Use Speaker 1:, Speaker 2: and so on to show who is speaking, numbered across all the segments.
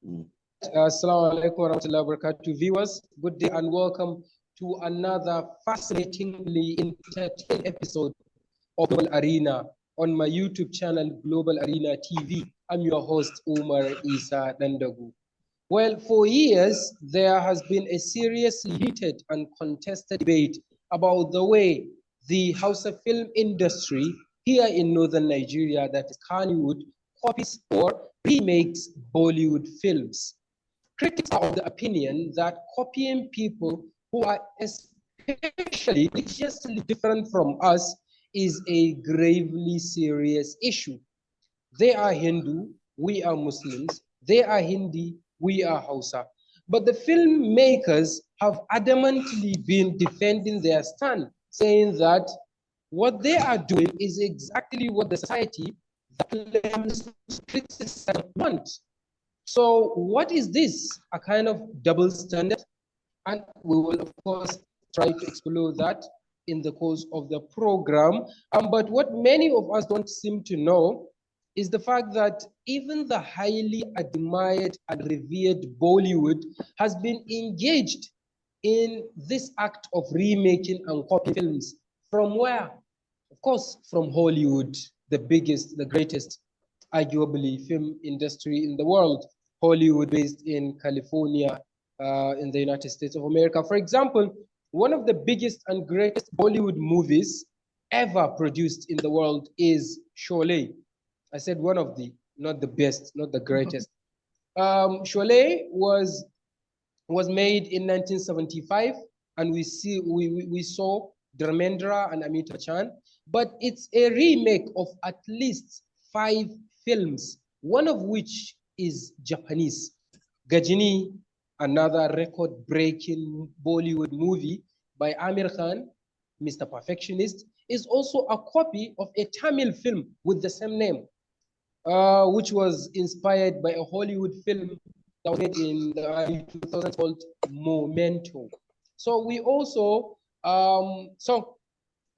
Speaker 1: Assalamu alaikum warahmatullahi wabarakatuh. Viewers, good day and welcome to another fascinatingly entertaining episode of Global Arena on my YouTube channel, Global Arena TV. I'm your host, Umar Isa Dandago. Well, for years, there has been a seriously heated and contested debate about the way the Hausa film industry here in northern Nigeria, that is Kannywood, copies or remakes Bollywood films. Critics are of the opinion that copying people who are especially religiously different from us is a gravely serious issue. They are Hindu, we are Muslims. They are Hindi, we are Hausa. But the filmmakers have adamantly been defending their stand, saying that what they are doing is exactly what the society that claims criticism wants. So what is this? A kind of double standard? And we will, of course, try to explore that in the course of the program. But what many of us don't seem to know is the fact that even the highly admired and revered Bollywood has been engaged in this act of remaking and copying films. From where? Of course, from Hollywood, the biggest, the greatest, arguably, film industry in the world. Hollywood, based in California, in the United States of America. For example, one of the biggest and greatest Bollywood movies ever produced in the world is Sholay. I said one of the, not the best, not the greatest. Sholay was made in 1975, and we saw Dharmendra and Amitabh Bachchan, but it's a remake of at least 5 films, one of which is Japanese. Gajini, another record-breaking Bollywood movie by Amir Khan, Mr. Perfectionist, is also a copy of a Tamil film with the same name, which was inspired by a Hollywood film that was made in the early 2000s called Memento. So we also,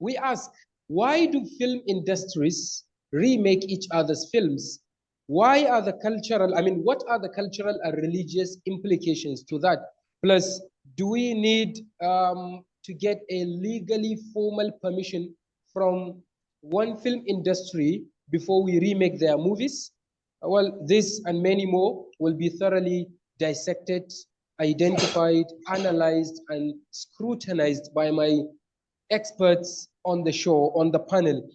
Speaker 1: we ask, why do film industries remake each other's films? Why are the cultural, what are the cultural and religious implications to that? Plus, do we need to get a legally formal permission from one film industry before we remake their movies? Well, this and many more will be thoroughly dissected, identified, analyzed, and scrutinized by my experts on the show, on the panel.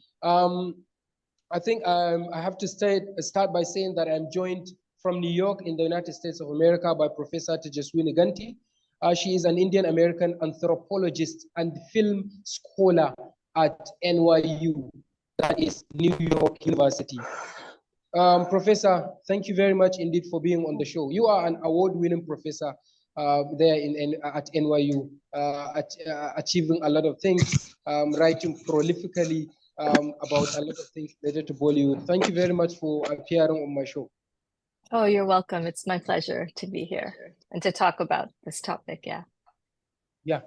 Speaker 1: I think I have to start by saying that I'm joined from New York in the United States of America by Professor Tejaswini Ganti. She is an Indian-American anthropologist and film scholar at NYU, that is New York University. Professor, thank you very much indeed for being on the show. You are an award-winning professor there at NYU, achieving a lot of things, writing prolifically about a lot of things related to Bollywood. Thank you very much for appearing on my show.
Speaker 2: Oh, you're welcome. It's my pleasure to be here and to talk about this topic.
Speaker 1: Yeah.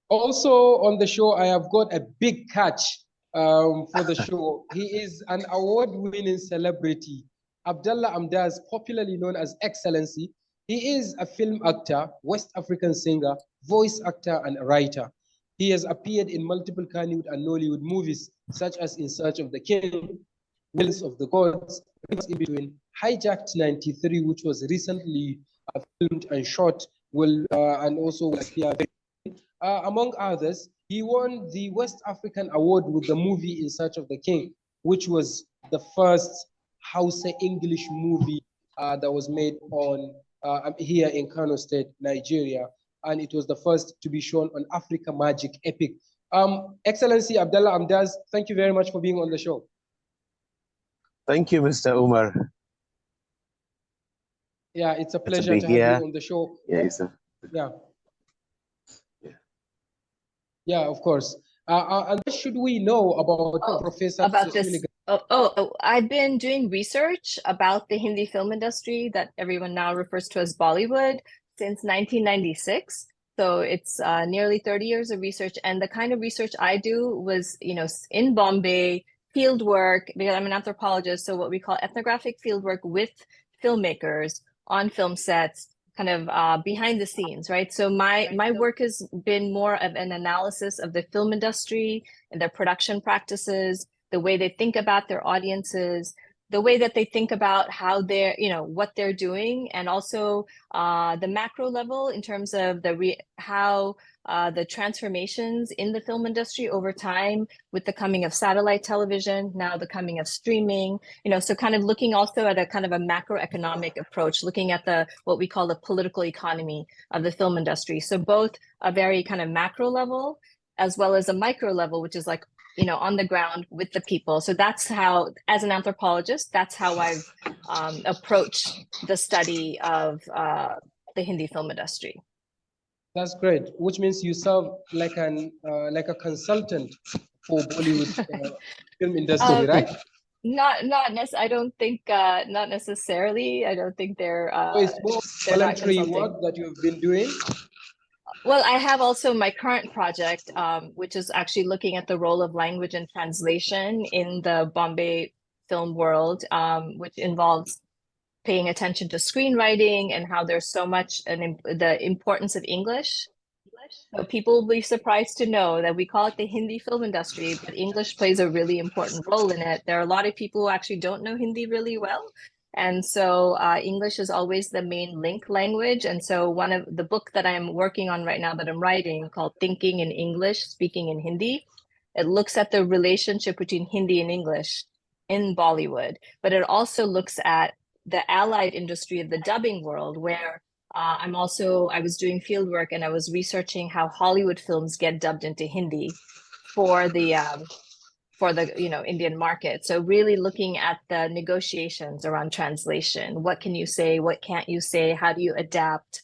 Speaker 1: Also on the show, I have got a big catch for the show. He is an award-winning celebrity, Abdallah Amdaz, popularly known as Excellency. He is a film actor, West African singer, voice actor, and writer. He has appeared in multiple Kannywood and Nollywood movies, such as In Search of the King, Wills of the Gods, in between, Hijacked 93, which was recently filmed and shot, and also will appear among others. He won the West African Award with the movie In Search of the King, which was the first Hausa English movie that was made on here in Kano State, Nigeria. And it was the first to be shown on Africa Magic Epic. Excellency Abdallah Amdaz, thank you very much for being on the show.
Speaker 3: Thank you, Mr. Umar.
Speaker 1: Yeah, it's a pleasure to have you on the show.
Speaker 3: Yeah,
Speaker 1: Yeah, of course. And what should we know about Professor?
Speaker 2: About this? I've been doing research about the Hindi film industry that everyone now refers to as Bollywood since 1996. So it's nearly 30 years of research. And the kind of research I do was, in Bombay, field work, because I'm an anthropologist. So what we call ethnographic field work with filmmakers on film sets, kind of behind the scenes, right? So my work has been more of an analysis of the film industry and their production practices, the way they think about their audiences, the way that they think about how they're, what they're doing, and also the macro level in terms of how the transformations in the film industry over time with the coming of satellite television, now the coming of streaming, so kind of looking also at a kind of a macroeconomic approach, looking at what we call the political economy of the film industry. So both a very kind of macro level as well as a micro level, which is like, on the ground with the people. So that's how, as an anthropologist, that's how I've approached the study of the Hindi film industry.
Speaker 1: That's great, which means you serve like a consultant for Bollywood film industry, right?
Speaker 2: Not I don't think not necessarily. I don't think they're.
Speaker 1: So it's more voluntary work that you've been doing.
Speaker 2: Well, I have also my current project, which is actually looking at the role of language and translation in the Bombay film world, which involves paying attention to screenwriting and how there's so much the importance of English. So people will be surprised to know that we call it the Hindi film industry, but English plays a really important role in it. There are a lot of people who actually don't know Hindi really well. And so English is always the main link language. And so one of the book that I'm working on right now that I'm writing called Thinking in English, Speaking in Hindi, it looks at the relationship between Hindi and English in Bollywood, but it also looks at the allied industry of the dubbing world, where I was doing field work and I was researching how Hollywood films get dubbed into Hindi for the Indian market. So really looking at the negotiations around translation. What can you say? What can't you say? How do you adapt?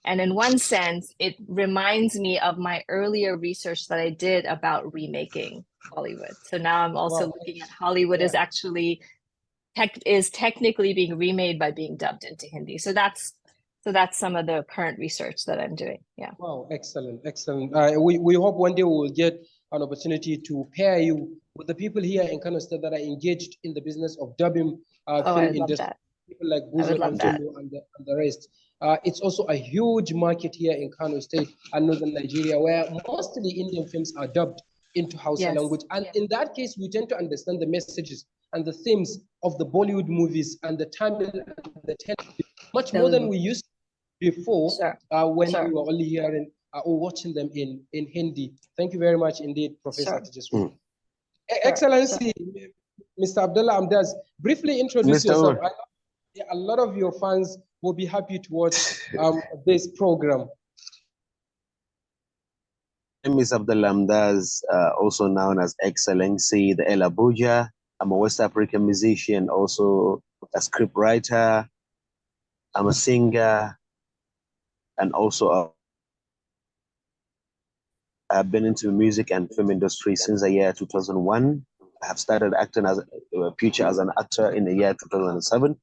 Speaker 2: And in one sense, it reminds me of my earlier research that I did about remaking Hollywood. So now I'm also looking at Hollywood as actually is technically being remade by being dubbed into Hindi. So that's some of the current research that I'm doing. Yeah.
Speaker 1: Wow, excellent. We hope one day we will get an opportunity to pair you with the people here in Kano State that are engaged in the business of dubbing film industry. People like Buzo and the rest. It's also a huge market here in Kano State and Northern Nigeria, where mostly Indian films are dubbed into Hausa language. And in that case, we tend to understand the messages and the themes of the Bollywood movies and the Tamil and the Telugu much more than we used to before when we were only hearing or watching them in Hindi. Thank you very much indeed, Professor Tejaswini. Excellency, Mr. Abdallah Amdaz, briefly introduce yourself. I know a lot of your fans will be happy to watch this program.
Speaker 3: My name is Abdallah Amdaz, also known as Excellency, the El Abuja. I'm a West African musician, also a scriptwriter. I'm a singer, and also I've been into music and film industry since the year 2001. I have started acting as a future as an actor in the year 2007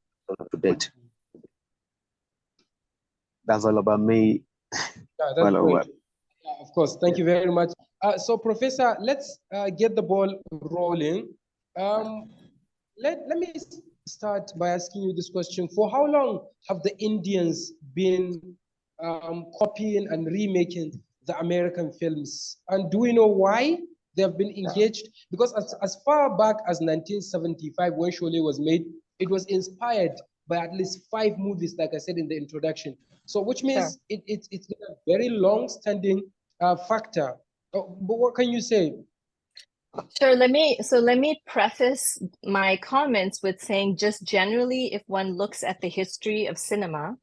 Speaker 3: to date. That's all about me.
Speaker 1: Of course, thank you very much. So, Professor, let's get the ball rolling. Let me start by asking you this question. For how long have the Indians been copying and remaking the American films? And do we know why they have been engaged? Because as far back as 1975, when Sholay was made, it was inspired by at least 5 movies, like I said in the introduction. So which means it's been a very long-standing factor. But what can you say?
Speaker 2: Sure. Let me preface my comments with saying, just generally, if one looks at the history of cinema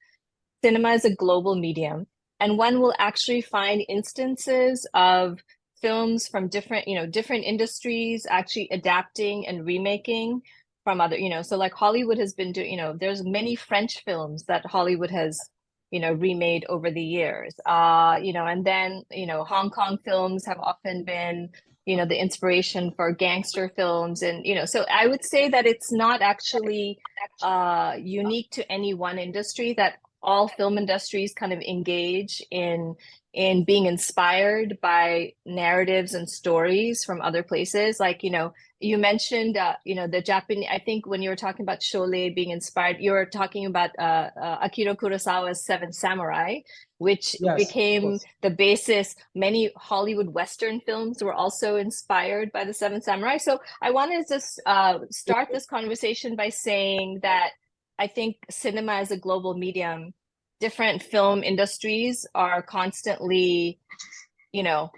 Speaker 2: is a global medium, and one will actually find instances of films from different industries actually adapting and remaking from other, so like Hollywood has been doing, there's many French films that Hollywood has, remade over the years, and then, Hong Kong films have often been, the inspiration for gangster films. And, so I would say that it's not actually unique to any one industry, that all film industries kind of engage in being inspired by narratives and stories from other places. Like, you mentioned, the Japanese, I think when you were talking about Sholay being inspired, you were talking about Akira Kurosawa's Seven Samurai, which became the basis. Many Hollywood Western films were also inspired by the Seven Samurai. So I wanted to start this conversation by saying that I think cinema as a global medium, different film industries are constantly,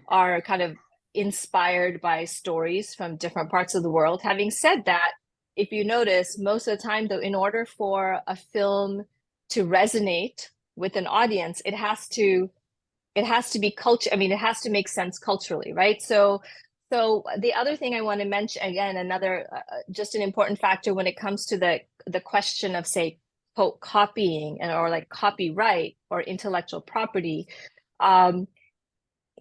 Speaker 2: are kind of inspired by stories from different parts of the world. Having said that, if you notice, most of the time, though, in order for a film to resonate with an audience, it has to be culture. I mean, it has to make sense culturally, right? So the other thing I want to mention, again, another just an important factor when it comes to the question of, say, quote, copying or like copyright or intellectual property.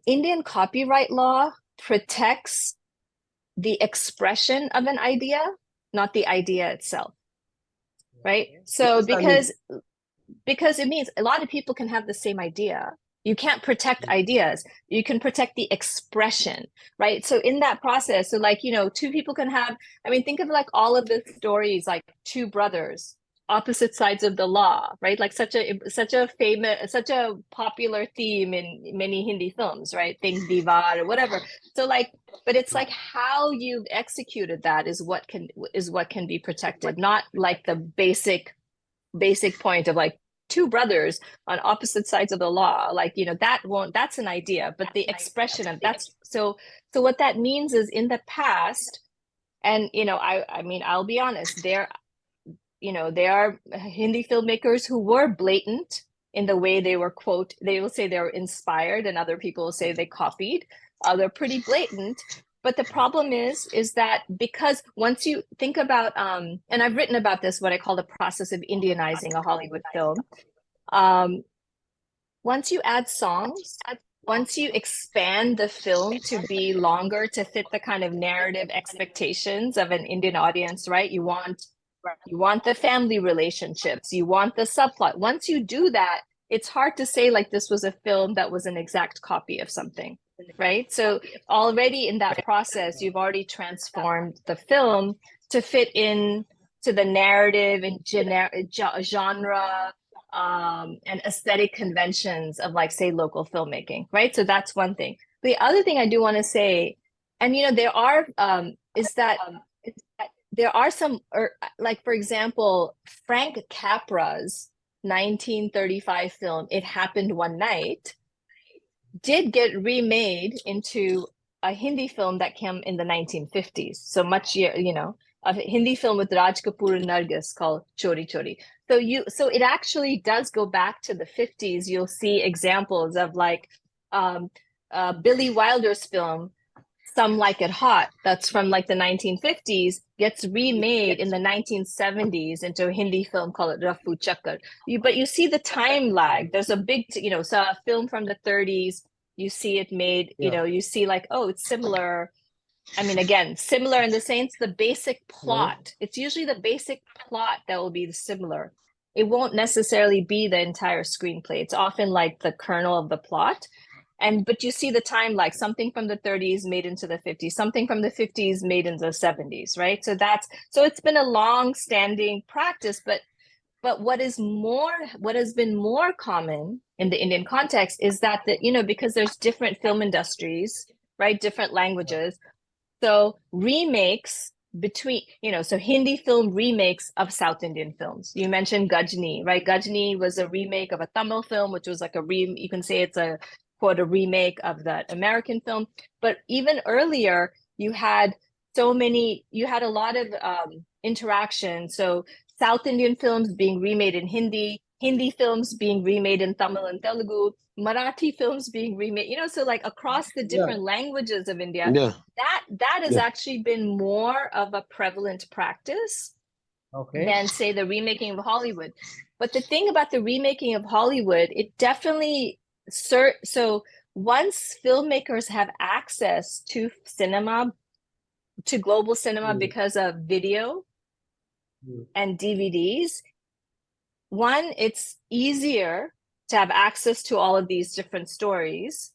Speaker 2: Indian copyright law protects the expression of an idea, not the idea itself, right? So because it means a lot of people can have the same idea. You can't protect ideas. You can protect the expression, right? So in that process, so like, two people can have, I mean, think of like all of the stories, like two brothers, opposite sides of the law, right? Like such a popular theme in many Hindi films, right? Think Divar or whatever. So like, but it's like how you've executed that is what can be protected, not like the basic point of like two brothers on opposite sides of the law. Like, that's an idea, but the expression of that's so what that means is in the past, and I mean, I'll be honest, there are Hindi filmmakers who were blatant in the way they were they will say they were inspired, and other people will say they copied. They're pretty blatant. But the problem is that because once you think about, and I've written about this, what I call the process of Indianizing a Hollywood film. Once you add songs, once you expand the film to be longer to fit the kind of narrative expectations of an Indian audience, right? You want the family relationships, you want the subplot. Once you do that, it's hard to say like this was a film that was an exact copy of something, right? So already in that process, you've already transformed the film to fit in to the narrative and genre and aesthetic conventions of, like, say, local filmmaking, right? So that's one thing. The other thing I do want to say, and there are there are some, like, for example, Frank Capra's 1935 film, It Happened One Night, did get remade into a Hindi film that came in the 1950s. So much, a Hindi film with Raj Kapoor and Nargis called Chori Chori. So it actually does go back to the 50s. You'll see examples of, like, Billy Wilder's film, Some Like It Hot, that's from like the 1950s, gets remade in the 1970s into a Hindi film called Rafu Chakkar. But you see the time lag. There's a big, so a film from the 30s, you see it made, you see like, oh, it's similar. I mean, again, similar in the sense, the basic plot. It's usually the basic plot that will be similar. It won't necessarily be the entire screenplay. It's often like the kernel of the plot. But you see the time, like something from the 30s made into the 50s, something from the 50s made into the 70s, right? So it's been a long-standing practice, but what has been more common in the Indian context is that because there's different film industries, right? Different languages. So remakes between, so Hindi film remakes of South Indian films. You mentioned Gajni, right? Gajni was a remake of a Tamil film, which was like you can say it's a quote, a remake of that American film. But even earlier, you had a lot of interaction. So South Indian films being remade in Hindi, Hindi films being remade in Tamil and Telugu, Marathi films being remade, so like across the different languages of India, that has actually been more of a prevalent practice than, say, the remaking of Hollywood. But the thing about the remaking of Hollywood, it definitely, so once filmmakers have access to cinema, to global cinema because of video and DVDs, one, it's easier to have access to all of these different stories,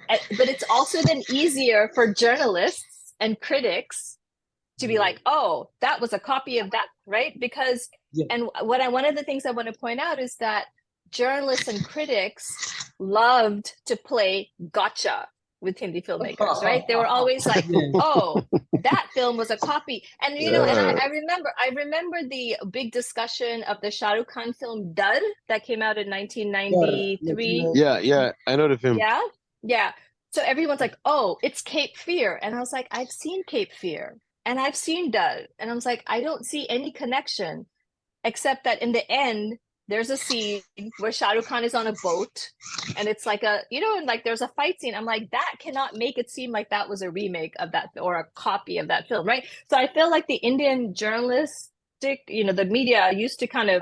Speaker 2: but it's also then easier for journalists and critics to be like, oh, that was a copy of that, right? Because, and one of the things I want to point out is that journalists and critics loved to play gotcha with Hindi filmmakers, right? They were always like, oh, that film was a copy. And, you know, and I remember the big discussion of the Shah Rukh Khan film Dud that came out in 1993.
Speaker 3: Yeah, I know the film.
Speaker 2: Yeah. So everyone's like, oh, it's Cape Fear. And I was like, I've seen Cape Fear and I've seen Dud. And I was like, I don't see any connection, except that in the end, there's a scene where Shah Rukh Khan is on a boat and it's like a, you know, and like there's a fight scene. I'm like, that cannot make it seem like that was a remake of that or a copy of that film, right? So I feel like the Indian journalistic, you know, the media used to kind of,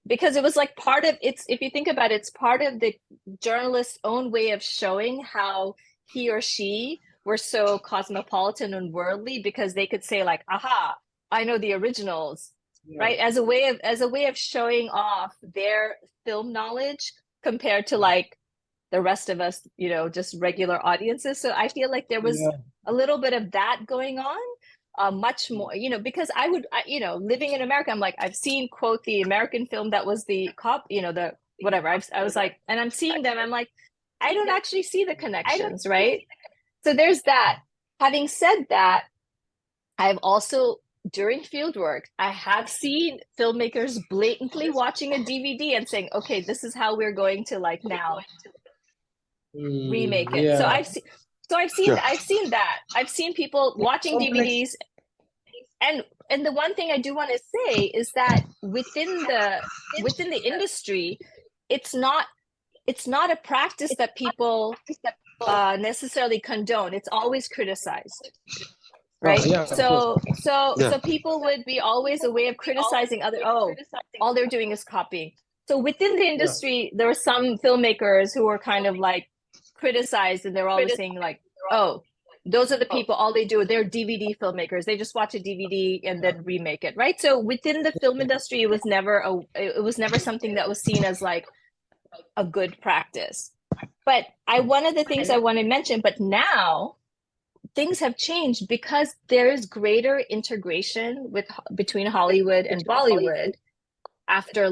Speaker 2: because it was like part of it's, if you think about it, it's part of the journalist's own way of showing how he or she were so cosmopolitan and worldly, because they could say like, aha, I know the originals. Right, as a way of showing off their film knowledge compared to like the rest of us, you know, just regular audiences. So I feel like there was a little bit of that going on, much more, you know, because you know, living in America, I'm like, I've seen, quote, the American film that was the cop, you know, the whatever. I was like, and I'm seeing them, I'm like, I don't actually see the connections, right? So there's that. Having said that, I've also, during fieldwork, I have seen filmmakers blatantly watching a DVD and saying, okay, this is how we're going to like now remake it. So I've seen that. I've seen people watching DVDs. And the one thing I do want to say is that within the industry, it's not a practice that people necessarily condone. It's always criticized. Right. So people would be always a way of criticizing other. Oh, all they're doing is copying. So within the industry, there were some filmmakers who were kind of like criticized, and they're always saying like, oh, those are the people. All they do, they're DVD filmmakers. They just watch a DVD and then remake it. Right. So within the film industry, it was never something that was seen as like a good practice. But one of the things I want to mention, but now things have changed because there is greater integration between Hollywood and Bollywood after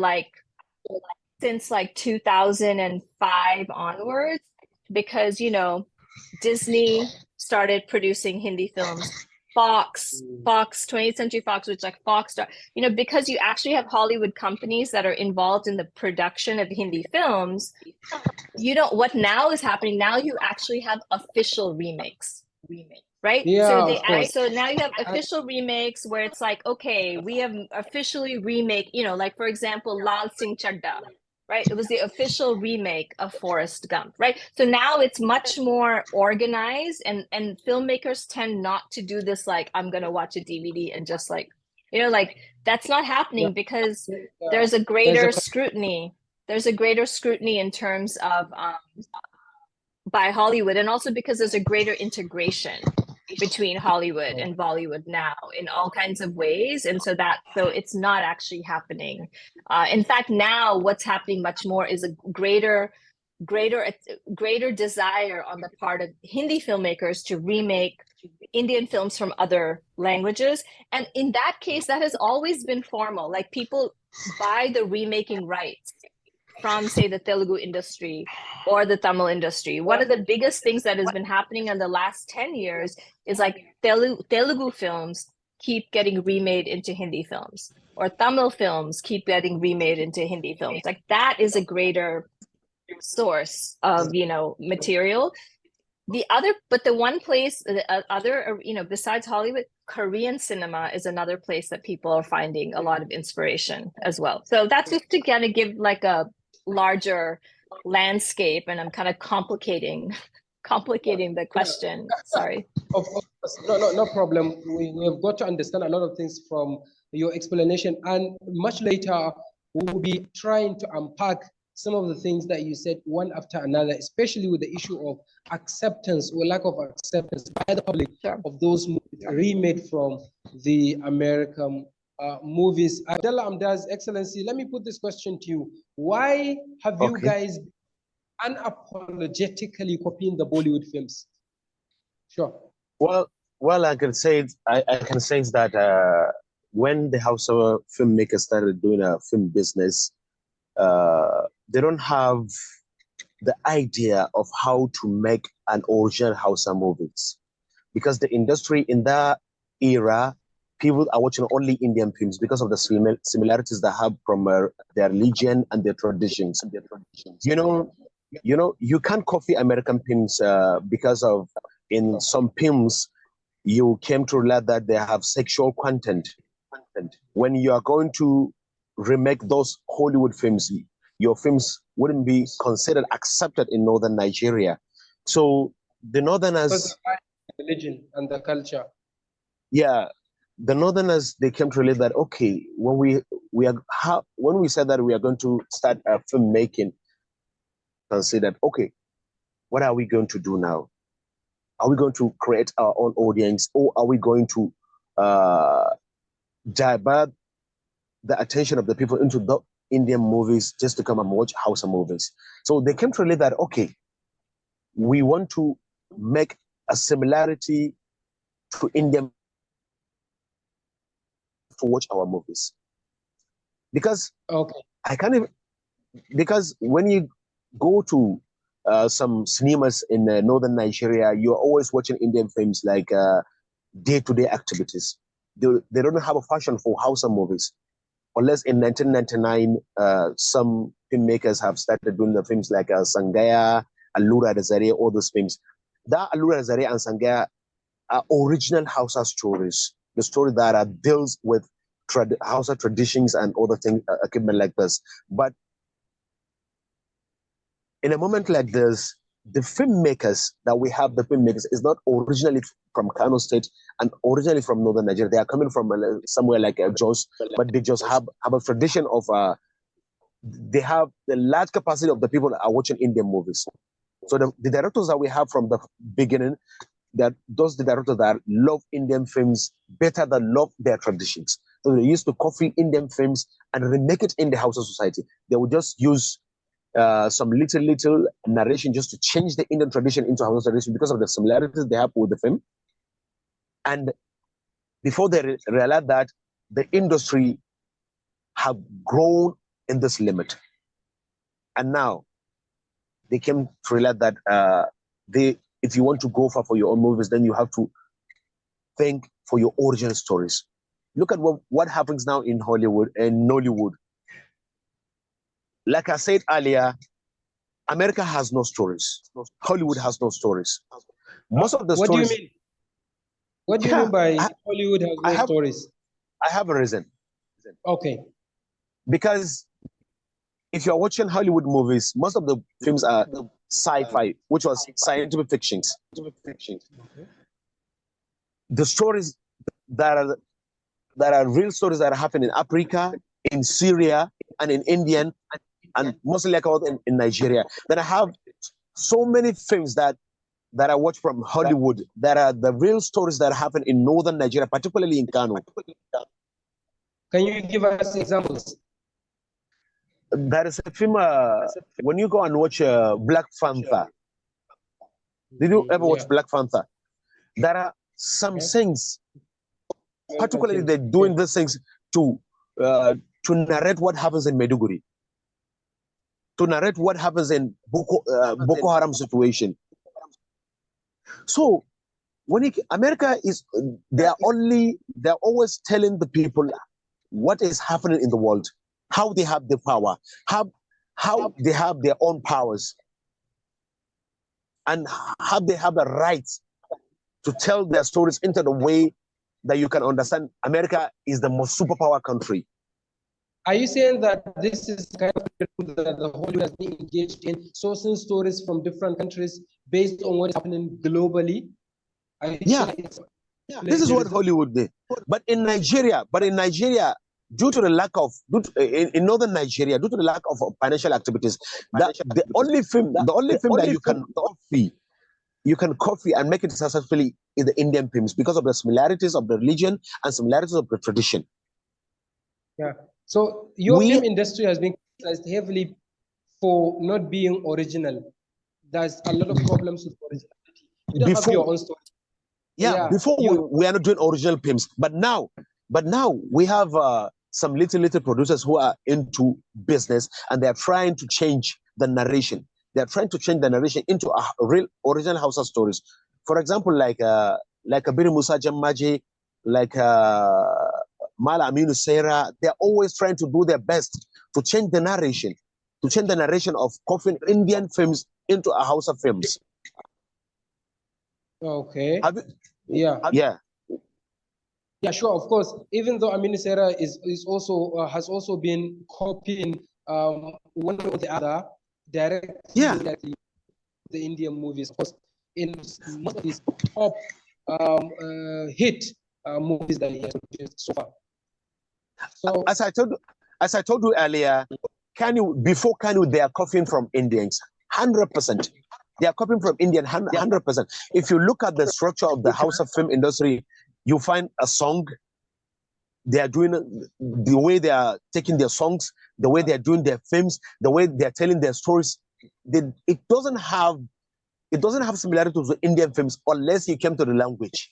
Speaker 2: since 2005 onwards, because, you know, Disney started producing Hindi films, Fox, 20th Century Fox, which like Foxstar, you know, because you actually have Hollywood companies that are involved in the production of Hindi films. You know what now is happening? Now you actually have official remakes. Right? So now you have official remakes where it's like, okay, we have officially remake, you know, like for example, Lal Singh Chadda, right? It was the official remake of Forrest Gump, right? So now it's much more organized, and filmmakers tend not to do this like, I'm gonna watch a DVD and just like, you know, like that's not happening because there's a greater scrutiny. There's a greater scrutiny in terms of by Hollywood, and also because there's a greater integration between Hollywood and Bollywood now in all kinds of ways, and so it's not actually happening. In fact, now what's happening much more is a greater desire on the part of Hindi filmmakers to remake Indian films from other languages, and in that case, that has always been formal. Like people buy the remaking rights from, say, the Telugu industry or the Tamil industry. One of the biggest things that has been happening in the last 10 years is like Telugu films keep getting remade into Hindi films, or Tamil films keep getting remade into Hindi films. Like that is a greater source of, you know, material. The one place, you know, besides Hollywood, Korean cinema is another place that people are finding a lot of inspiration as well. So that's just to kind of give like a larger landscape, and I'm kind of complicating the question. Sorry.
Speaker 1: Of course, no problem. We have got to understand a lot of things from your explanation, and much later we'll be trying to unpack some of the things that you said one after another, especially with the issue of acceptance or lack of acceptance by the public of those movies remade from the American movies. Abdallah, Amdaz, Excellency, let me put this question to you. Why have you guys unapologetically copying the Bollywood films? Sure.
Speaker 3: Well, Well, I can say I can say that when the Hausa filmmakers started doing a film business, they don't have the idea of how to make an original Hausa movies, because the industry in that era, people are watching only Indian films because of the similarities they have from their religion and their traditions. You can't copy American films because of in some films you came to learn that they have sexual content. When you are going to remake those Hollywood films, your films wouldn't be considered accepted in northern Nigeria. So the northerners,
Speaker 1: the religion and the culture.
Speaker 3: yeah, the northerners, they came to realize that okay, when we said that we are going to start filmmaking, considered okay, what are we going to do now? Are we going to create our own audience, or are we going to divert the attention of the people into the Indian movies just to come and watch Hausa movies? So they came to realize that okay, we want to make a similarity to Indian to watch our movies, because
Speaker 1: okay,
Speaker 3: I can't even, because when you go to some cinemas in northern Nigeria, you're always watching Indian films like day-to-day activities. They don't have a passion for Hausa movies, unless in 1999 some filmmakers have started doing the films like Sangaya, Allura da Zare, all those films. That Allura da Zare and Sangaya are original Hausa stories, the story that deals with Hausa traditions and other things, equipment like this. But in a moment like this, the filmmakers that we have, the filmmakers, is not originally from Kano State and originally from northern Nigeria. They are coming from somewhere like Jos, but they just have a tradition of, they have the large capacity of the people that are watching Indian movies. So the directors that we have from the beginning, that those the directors that love Indian films better than love their traditions. So they used to copy Indian films and remake it in the Hausa society. They would just use some little narration just to change the Indian tradition into Hausa tradition because of the similarities they have with the film. And before they realize that, the industry have grown in this limit. And now they came to realize that if you want to go for your own movies, then you have to think for your origin stories. Look at what happens now in Hollywood and Nollywood. Like I said earlier, America has no stories. Hollywood has no stories. Most of the
Speaker 1: what
Speaker 3: stories.
Speaker 1: Do you mean? What do you mean by Hollywood has no stories?
Speaker 3: I have a reason.
Speaker 1: Okay.
Speaker 3: Because if you're watching Hollywood movies, most of the films are sci-fi, which was scientific fictions. The stories that are real stories that are happening in Africa, in Syria, and in India, and mostly like in Nigeria. Then I have so many films that I watch from Hollywood that are the real stories that happen in northern Nigeria, particularly in Kano.
Speaker 1: Can you give us examples?
Speaker 3: There is a film, when you go and watch Black Panther. Did you ever watch Black Panther? There are some things, particularly they're doing these things to narrate what happens in Maiduguri, to narrate what happens in Boko Haram situation. So when America is, they're always telling the people what is happening in the world, how they have the power, how they have their own powers, and how they have the right to tell their stories into the way that you can understand. America is the most superpower country.
Speaker 1: Are you saying that this is kind of that the Hollywood has been engaged in sourcing stories from different countries based on what is happening globally?
Speaker 3: Yeah, this is what Hollywood did. But in Nigeria, due to the lack of, in northern Nigeria, due to the lack of financial activities, the only film that you can copy and make it successfully is the Indian films because of the similarities of the religion and similarities of the tradition.
Speaker 1: Yeah. So your film industry has been criticized heavily for not being original. There's a lot of problems with originality. You don't have your own story.
Speaker 3: Before we are not doing original films, but now we have some little producers who are into business, and they are trying to change the narration. They are trying to change the narration into a real original Hausa stories. For example, like Abiri Musa Jammaji, like Mala Aminu Sera. They are always trying to do their best to change the narration, of coffin Indian films into a Hausa films.
Speaker 1: Okay.
Speaker 3: Yeah,
Speaker 1: sure, of course. Even though Aminu Sera is also has also been copying one or the other directly the Indian movies. Of course, in most of his top hit movies that he has produced so far. So,
Speaker 3: as I told you earlier, before Kannywood, they are copying from Indians, 100%. They are copying from Indian, 100%. If you look at the structure of the Hausa film industry, you find a song. They are doing the way they are taking their songs, the way they are doing their films, the way they are telling their stories. It doesn't have similarities with Indian films unless you came to the language.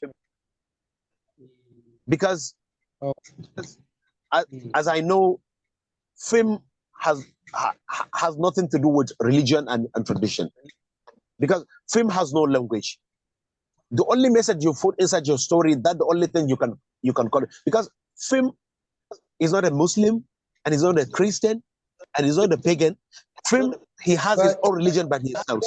Speaker 3: Because as I know, film has nothing to do with religion and tradition, because film has no language. The only message you put inside your story, that's the only thing you can call it. Because film is not a Muslim, and he's not a Christian, and he's not a pagan. Film, he has his own religion by himself.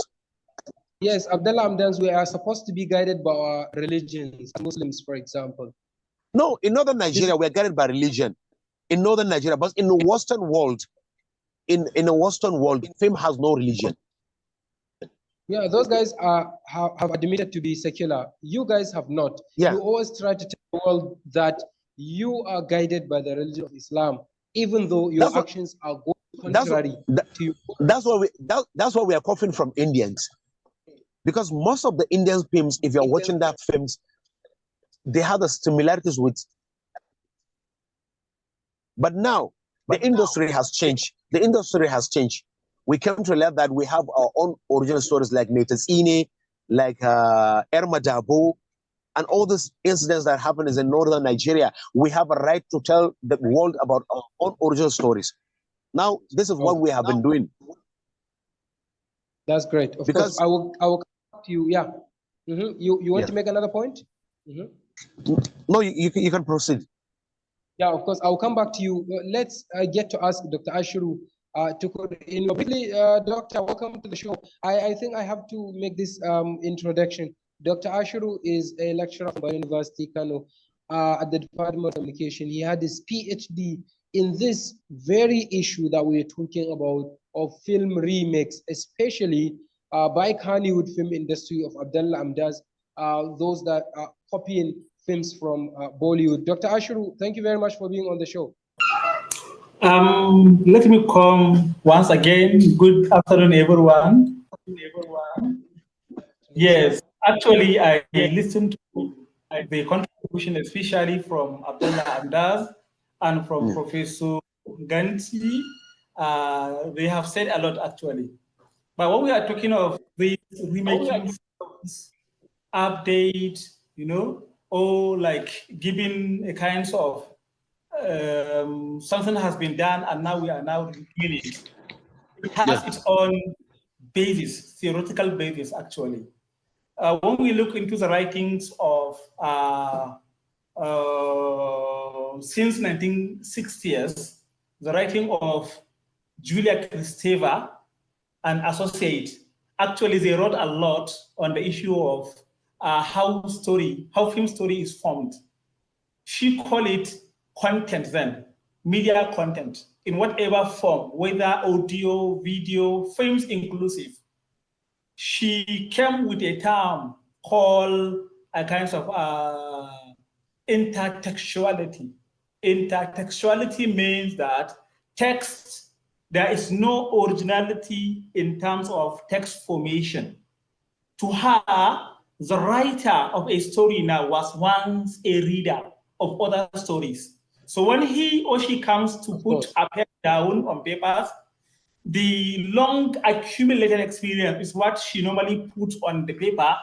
Speaker 1: Yes, Abdallah Amdaz, we are supposed to be guided by our religions, Muslims, for example.
Speaker 3: No, in northern Nigeria, we are guided by religion. In northern Nigeria, but in the Western world, in the Western world, film has no religion.
Speaker 1: Yeah, those guys have admitted to be secular. You guys have not.
Speaker 3: Yeah.
Speaker 1: You always try to tell the world that you are guided by the religion of Islam, even though your actions are going contrary to you.
Speaker 3: That's why we are copying from Indians. Because most of the Indian films, if you're watching that films, they have the similarities with. But now, the industry has changed. The industry has changed. We came to realize that we have our own original stories like Tejaswini, like Ermadabo, and all these incidents that happen in northern Nigeria. We have a right to tell the world about our own original stories. Now, this is what we have been doing.
Speaker 1: That's great. Of course, I will come back to you. Yeah. You want to make another point?
Speaker 3: No, you can proceed.
Speaker 1: Yeah, of course. I'll come back to you. Let's get to ask Dr. Ashiru. Tukur, briefly, Doctor, welcome to the show. I think I have to make this introduction. Dr. Ashiru is a lecturer from Bayero University, Kano, at the Department of Communication. He had his PhD in this very issue that we're talking about of film remakes, especially by Kannywood film industry of Abdallah Amdaz, those that are copying films from Bollywood. Dr. Ashiru, thank you very much for being on the show.
Speaker 4: Let me come once again. Good afternoon, everyone. Yes, actually, I listened to the contribution, especially from Abdallah Amdaz and from Professor Ganti. They have said a lot, actually. But what we are talking of, the remaking update, or like giving a kind of something has been done and now we are now reviewing it. It has its own basis, theoretical basis, actually. When we look into the writings of since 1960s, the writing of Julia Kristeva and associate, actually they wrote a lot on the issue of how film story is formed. She called it content then, media content, in whatever form, whether audio, video, films inclusive. She came with a term called a kind of intertextuality. Intertextuality means that text, there is no originality in terms of text formation. To her, the writer of a story now was once a reader of other stories. So when he or she comes to put a pen down on papers, the long accumulated experience is what she normally puts on the paper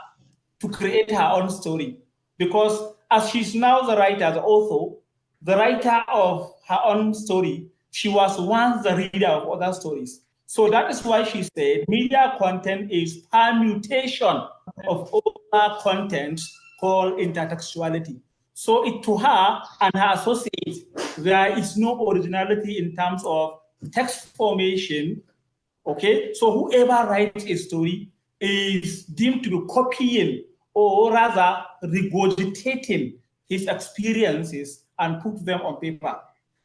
Speaker 4: to create her own story. because as she's now the writer, the author, the writer of her own story, she was once the reader of other stories. So that is why she said media content is permutation of other content called intertextuality. So to her and her associates, there is no originality in terms of text formation. Okay, so whoever writes a story is deemed to be copying or rather regurgitating his experiences and put them on paper.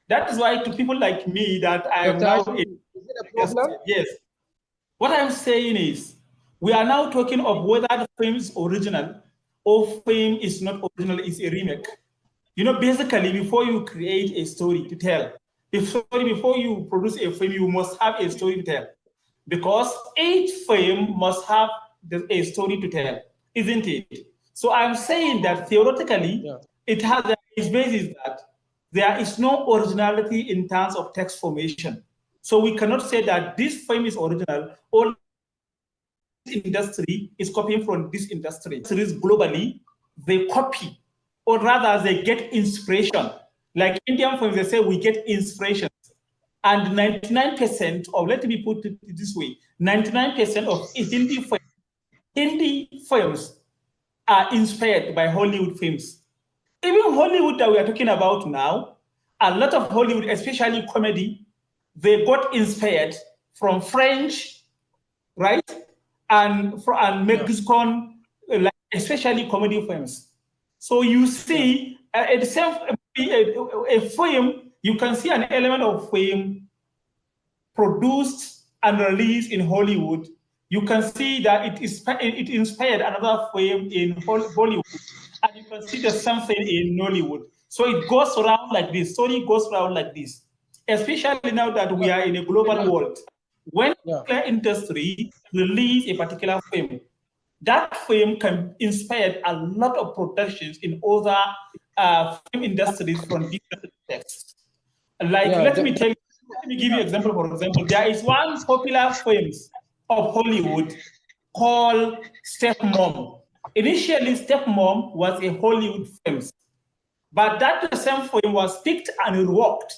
Speaker 4: That is why to people like me that I am now...
Speaker 1: Is it a problem?
Speaker 4: Yes. What I'm saying is, we are now talking of whether the film is original or film is not original, is a remake. You know, basically, before you create a story to tell, before you produce a film, you must have a story to tell. Because each film must have a story to tell, isn't it? So I'm saying that theoretically, it has its basis that there is no originality in terms of text formation. So we cannot say that this film is original or this industry is copying from this industry. Globally, they copy, or rather they get inspiration. Like Indian films, they say we get inspiration. And 99% of, let me put it this way, 99% of Hindi films are inspired by Hollywood films. Even Hollywood that we are talking about now, a lot of Hollywood, especially comedy, they got inspired from French, right? And Mexican, like especially comedy films. So you see, a film, you can see an element of film produced and released in Hollywood. You can see that it inspired another film in Bollywood, and you can see the same thing in Nollywood. So it goes around like this. Story goes around like this, especially now that we are in a global world. When the industry release a particular film, that film can inspire a lot of productions in other film industries from different contexts. Like, let me give you an example. For example, there is one popular film of Hollywood called Stepmom. Initially, Stepmom was a Hollywood film, but that same film was picked and reworked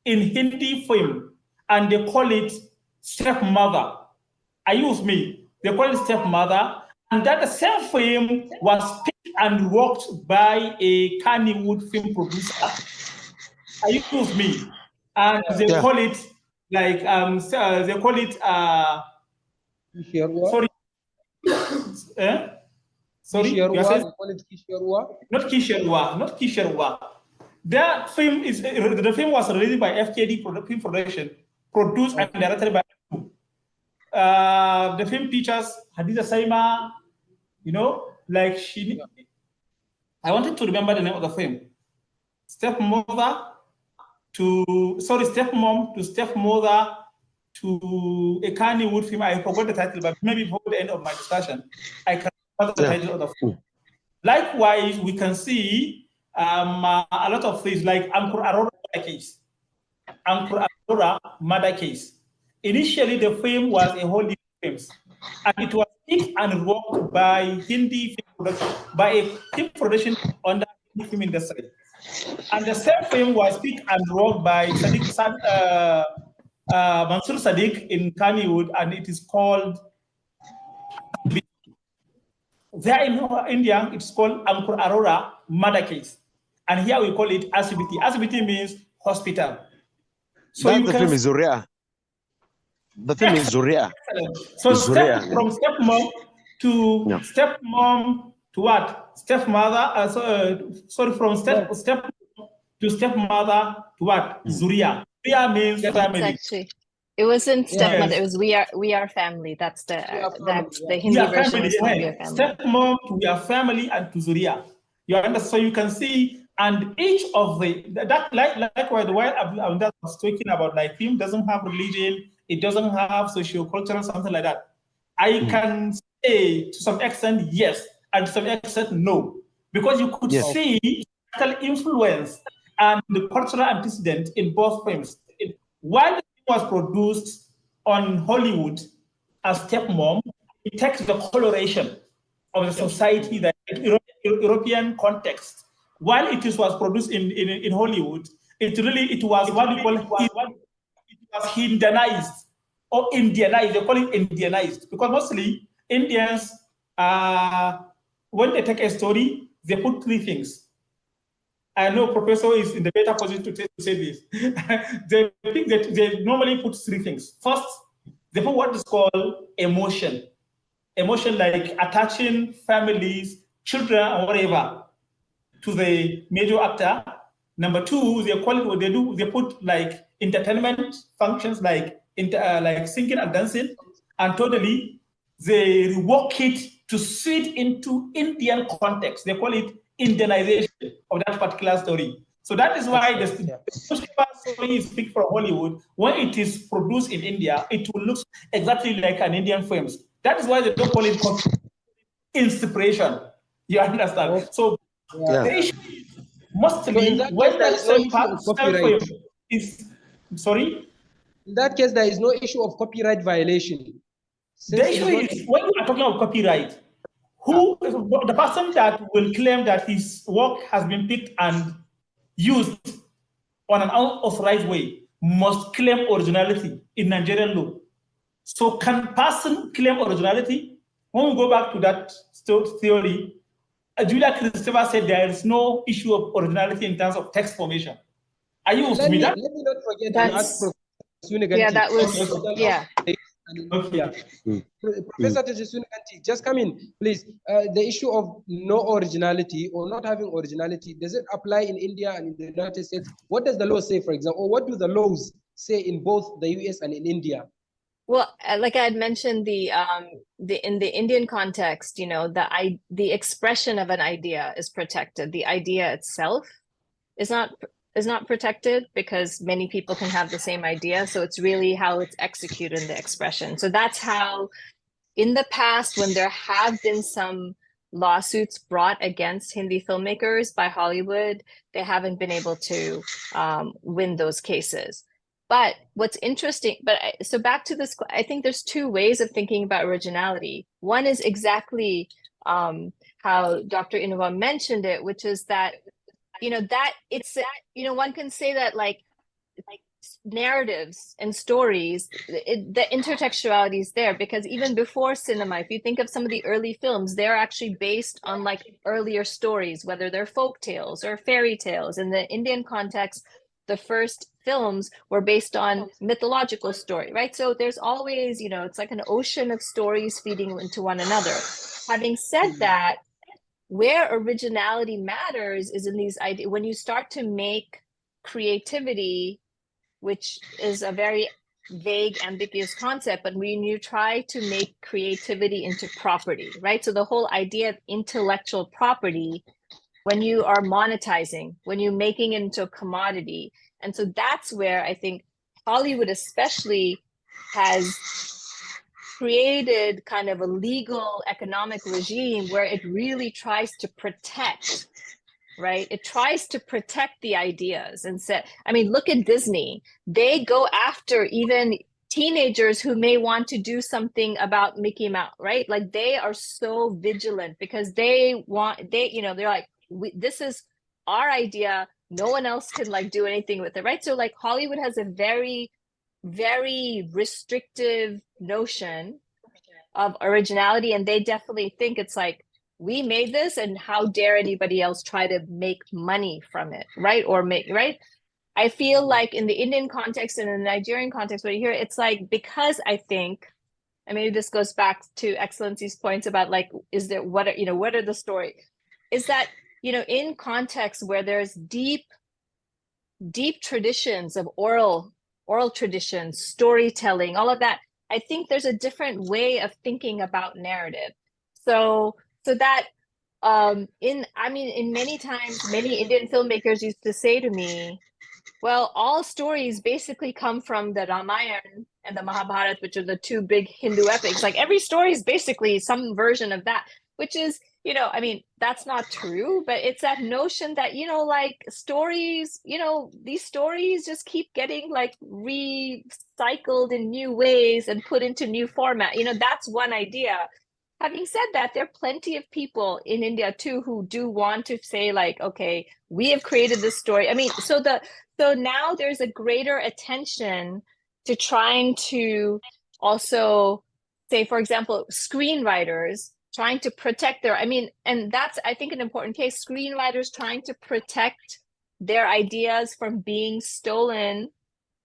Speaker 4: in Hindi film, and they call it Stepmother. Are you with me? They call it Stepmother, and that same film was picked and worked by a Kannywood film producer. Are you with me? And they call it like they call it sorry. Sorry, not Kisherwa. That film is the film was released by FKD Film Production, produced and directed by the film features Hadiza Saima, you know, like she. I wanted to remember the name of the film. Stepmom to Stepmother to a Kannywood film. I forgot the title, but maybe before the end of my discussion, I can remember the title of the film. Likewise, we can see a lot of things like Ankur Arora case. Ankur Arora murder case. Initially, the film was a Hollywood film, and it was picked and worked by Hindi film production, by a film production under the film industry. And the same film was picked and worked by Mansur Sadiq in Kannywood, and it is called, there in India, it's called Ankur Arora murder case. And here we call it Asibiti. Asibiti means hospital. So
Speaker 3: the film is Zuria. The film is Zuria.
Speaker 4: So from stepmom to what? Stepmother. From step to stepmother to what? Zuria. Zuria means family.
Speaker 2: Actually, it wasn't stepmother. It was we are family. That's the Hindi version. We are family.
Speaker 4: Stepmom to we are family and to Zuria. You understand? So you can see, and each of likewise the while Amdaz was talking about, like, film doesn't have religion. It doesn't have socio-cultural, something like that. I can say to some extent yes, and to some extent no, because you could see cultural influence and the cultural antecedent in both films. While the film was produced on Hollywood as Stepmom, it takes the coloration of the society that European context. While was produced in Hollywood, it was what we call Hindianized or Indianized. They call it Indianized because mostly Indians, when they take a story, they put three things. I know Professor is in the better position to say this. They think that they normally put three things. First, they put what is called emotion. Emotion like attaching families, children, or whatever to the major actor. Number two, they call it what they do. They put like entertainment functions like singing and dancing, and totally they rework it to fit into Indian context. They call it Indianization of that particular story. So that is why the story is picked from Hollywood. When it is produced in India, it will look exactly like an Indian film. That is why they don't call it inspiration. You understand?
Speaker 1: Okay.
Speaker 4: So the issue is mostly when that same film is sorry.
Speaker 1: In that case, there is no issue of copyright violation.
Speaker 4: The issue is when you are talking about copyright, the person that will claim that his work has been picked and used on an unauthorized way must claim originality in Nigerian law. So can person claim originality? When we go back to that theory, Julia Kristeva said there is no issue of originality in terms of text formation. Are you with me?
Speaker 1: Let me not forget to ask Professor Tejaswini Ganti.
Speaker 2: Yeah, that was, yeah.
Speaker 1: Okay. Professor Tejaswini Ganti, just come in, please. The issue of no originality or not having originality, does it apply in India and in the United States? What does the law say, for example, or what do the laws say in both the US and in India?
Speaker 2: Well, like I had mentioned, in the Indian context, you know, the expression of an idea is protected. The idea itself is not protected because many people can have the same idea. So it's really how it's executed in the expression. So that's how, in the past, when there have been some lawsuits brought against Hindi filmmakers by Hollywood, they haven't been able to win those cases. But what's interesting, so back to this, I think there's two ways of thinking about originality. One is exactly how Dr. Inuwa mentioned it, which is that, you know, that it's, you know, one can say that like narratives and stories, the intertextuality is there because even before cinema, if you think of some of the early films, they're actually based on like earlier stories, whether they're folk tales or fairy tales. In the Indian context, the first films were based on mythological story, right? So there's always, you know, it's like an ocean of stories feeding into one another. Having said that, where originality matters is in these ideas, when you start to make creativity, which is a very vague, ambiguous concept, but when you try to make creativity into property, right? So the whole idea of intellectual property, when you are monetizing, when you're making it into a commodity. And so that's where I think Hollywood especially has created kind of a legal economic regime where it really tries to protect, right? It tries to protect the ideas and say, I mean, look at Disney. They go after even teenagers who may want to do something about Mickey Mouse, right? Like they are so vigilant because they're like, this is our idea. No one else can like do anything with it, right? So like Hollywood has a very, very restrictive notion of originality, and they definitely think it's like, we made this and how dare anybody else try to make money from it, right? Right? I feel like in the Indian context and in the Nigerian context, what you hear, it's like, because I think, and maybe this goes back to Excellency's points about like, what are the story? Is that, you know, in context where there's deep traditions of oral traditions, storytelling, all of that, I think there's a different way of thinking about narrative. So that in many times, many Indian filmmakers used to say to me, well, all stories basically come from the Ramayana and the Mahabharata, which are the two big Hindu epics. Like every story is basically some version of that, which is, you know, I mean, that's not true, but it's that notion that, you know, like stories, you know, these stories just keep getting like recycled in new ways and put into new format. You know, that's one idea. Having said that, there are plenty of people in India too who do want to say like, okay, we have created this story. I mean, so now there's a greater attention to trying to also say, for example, screenwriters trying to protect their, I mean, and that's, I think, an important case, screenwriters trying to protect their ideas from being stolen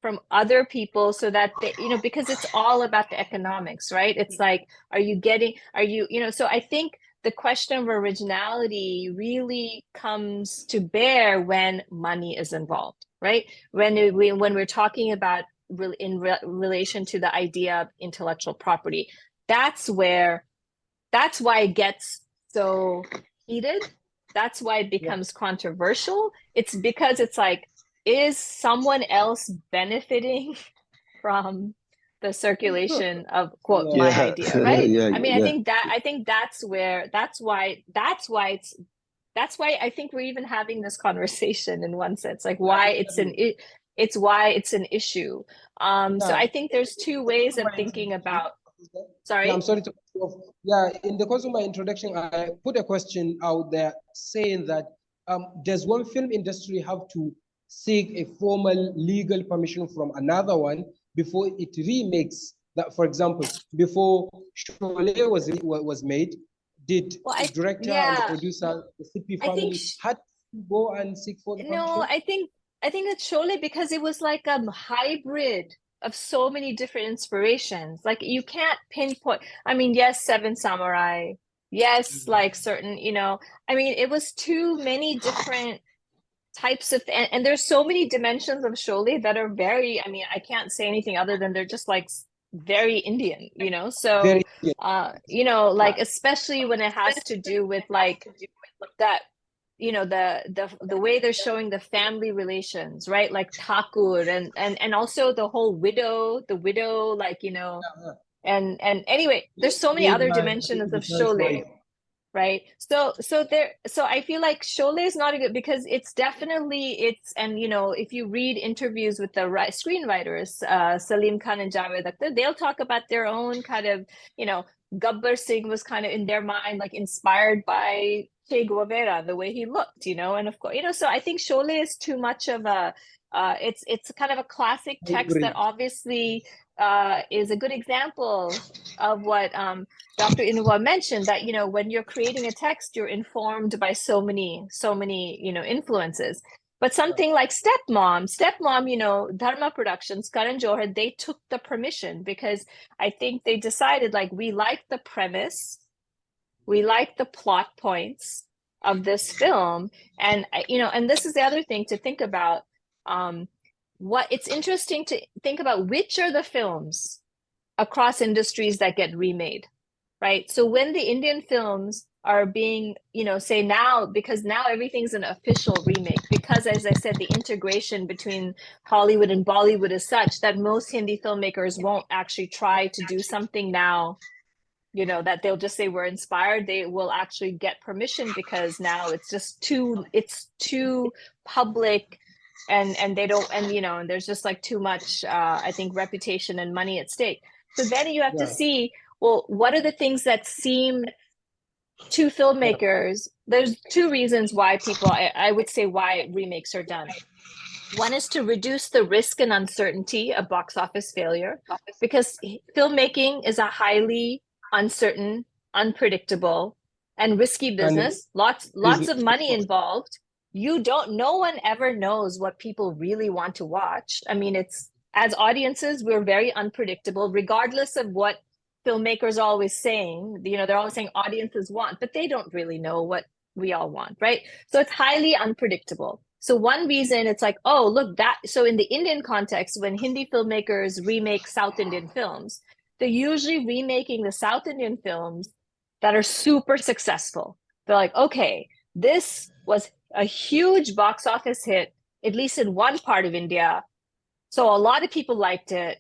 Speaker 2: from other people so that they, you know, because it's all about the economics, right? It's like, so I think the question of originality really comes to bear when money is involved, right? When we're talking about relation to the idea of intellectual property, that's why it gets so heated. That's why it becomes controversial. It's because it's like, is someone else benefiting from the circulation of quote my idea, right? I mean, I think that's why I think we're even having this conversation in one sense, like why it's an issue. So I think there's two ways of thinking about. Sorry.
Speaker 1: Yeah, I'm sorry to cut you off. Yeah, in the course of my introduction, I put a question out there saying that does one film industry have to seek a formal legal permission from another one before it remakes that? For example, before Sholay was made, did the director and the producer, the CP family, had to go and seek for the permission?
Speaker 2: No, I think it's Sholay because it was like a hybrid of so many different inspirations. Like you can't pinpoint. I mean, yes, Seven Samurai. Yes, like certain, you know, I mean, it was too many different types of, and there's so many dimensions of Sholay that are very, I mean, I can't say anything other than they're just like very Indian, you know? So, you know, like, especially when it has to do with like that, you know, the way they're showing the family relations, right? Like Tukur and also the whole widow, like, you know, and anyway, there's so many other dimensions of Sholay. Right. So I feel like Sholay is not a good, because it's definitely, and you know, if you read interviews with the screenwriters, Salim Khan and Javed Akhtar, they'll talk about their own kind of, you know, Gabbar Singh was kind of in their mind, like inspired by Che Guevara, the way he looked, you know, and of course, you know, so I think Sholay is too much of a, it's kind of a classic text that obviously is a good example of what Dr. Inuwa mentioned, that, you know, when you're creating a text, you're informed by so many, you know, influences. But something like Stepmom, you know, Dharma Productions, Karan Johar, they took the permission because I think they decided, like, we like the premise, we like the plot points of this film. And, you know, and this is the other thing to think about. What it's interesting to think about, which are the films across industries that get remade, right? So when the Indian films are being, you know, say now, because now everything's an official remake, because as I said, the integration between Hollywood and Bollywood is such that most Hindi filmmakers won't actually try to do something now, you know, that they'll just say we're inspired. They will actually get permission because now it's just too public. And they don't, and you know, and there's just like too much I think reputation and money at stake. So then you have to see, well, what are the things that seem to filmmakers? There's two reasons why people, I would say, why remakes are done. One is to reduce the risk and uncertainty of box office failure, because filmmaking is a highly uncertain, unpredictable, and risky business. Lots of money involved. No one ever knows what people really want to watch. I mean, it's, as audiences, we're very unpredictable, regardless of what filmmakers are always saying. You know, they're always saying audiences want, but they don't really know what we all want, right? So it's highly unpredictable. So one reason it's like, oh, look, so in the Indian context, when Hindi filmmakers remake South Indian films, they're usually remaking the South Indian films that are super successful. They're like, okay, this was a huge box office hit, at least in one part of India. So a lot of people liked it.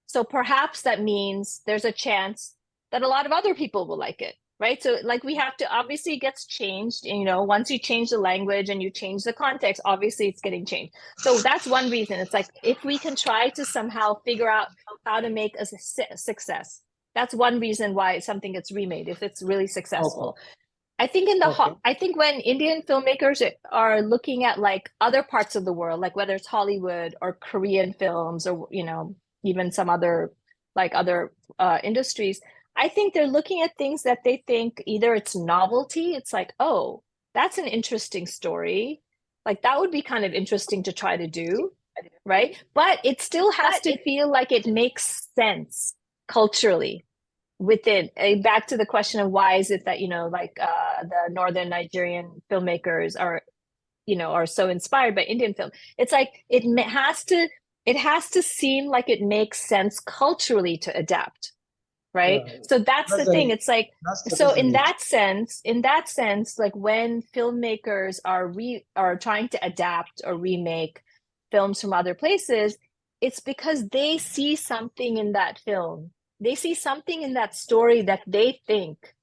Speaker 2: So perhaps that means there's a chance that a lot of other people will like it, right? So like we have to, obviously it gets changed, you know, once you change the language and you change the context, obviously it's getting changed. So that's one reason. It's like, if we can try to somehow figure out how to make a success, That's one reason why something gets remade if it's really successful.
Speaker 1: Okay.
Speaker 2: I think
Speaker 1: Okay.
Speaker 2: I think when Indian filmmakers are looking at like other parts of the world, like whether it's Hollywood or Korean films or even some other industries, I think they're looking at things that they think either it's novelty, it's like, oh, that's an interesting story, like that would be kind of interesting to try to do, right? But it still has to feel like it makes sense culturally within. Back to the question of why is it that the northern Nigerian filmmakers are so inspired by Indian film. It's like it has to seem like it makes sense culturally to adapt, right?
Speaker 1: Yeah.
Speaker 2: So that's the thing. It's like, so in that sense, like when filmmakers are trying to adapt or remake films from other places, it's because they see something in that film. They see something in that story that they think,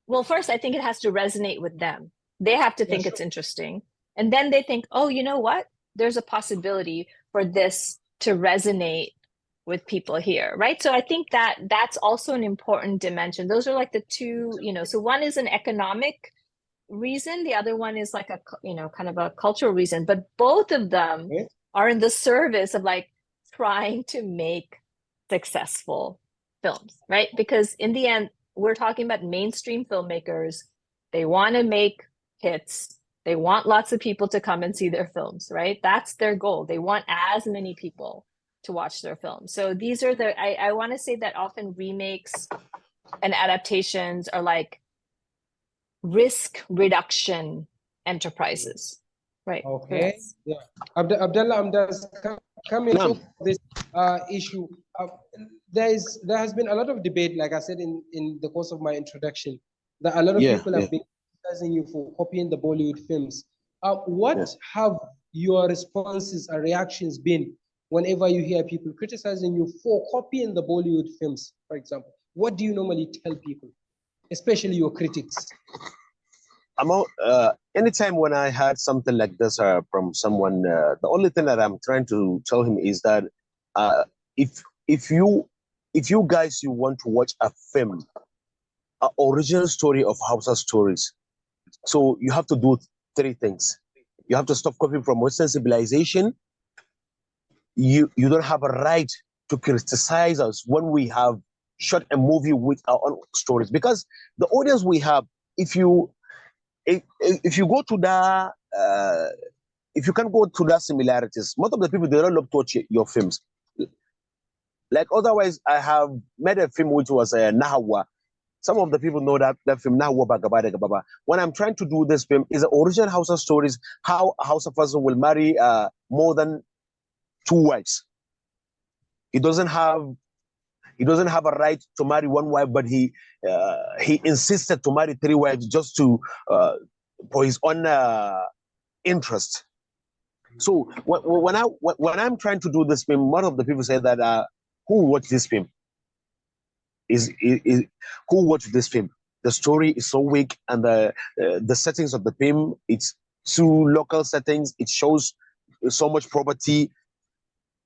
Speaker 2: well, first, I think it has to resonate with them. They have to think it's interesting. And then they think, oh, you know what? There's a possibility for this to resonate with people here, right? So I think that's also an important dimension. Those are like the two, so one is an economic reason. The other one is like a, kind of a cultural reason. But both of them are in the service of like trying to make successful films, right? Because in the end, we're talking about mainstream filmmakers. They want to make hits. They want lots of people to come and see their films, right? That's their goal. They want as many people to watch their films. So these are I want to say that often remakes and adaptations are like risk reduction enterprises, right?
Speaker 1: Okay. Yeah. Abdallah, Amdaz, come into this issue. There has been a lot of debate, like I said in the course of my introduction, that a lot of people have been criticizing you for copying the Bollywood films. What have your responses and reactions been whenever you hear people criticizing you for copying the Bollywood films, for example? What do you normally tell people, especially your critics?
Speaker 3: Anytime when I heard something like this from someone, the only thing that I'm trying to tell him is that if you guys want to watch a film, an original story of Hausa stories, so you have to do three things. You have to stop copying from Western civilization. You don't have a right to criticize us when we have shot a movie with our own stories, because the audience we have, if you go to the if you can go to the similarities, most of the people, they don't love to watch your films. Like otherwise, I have made a film which was Nahawa. Some of the people know that film Nahawa Bagabada Gababa. When I'm trying to do this film, is the original Hausa stories, how a Hausa person will marry more than 2 wives. He doesn't have a right to marry 1 wife, but he insisted to marry 3 wives just to for his own interest. So when I'm trying to do this film, one of the people say that who watched this film? Who watched this film? The story is so weak, and the settings of the film, it's too local settings. It shows so much poverty.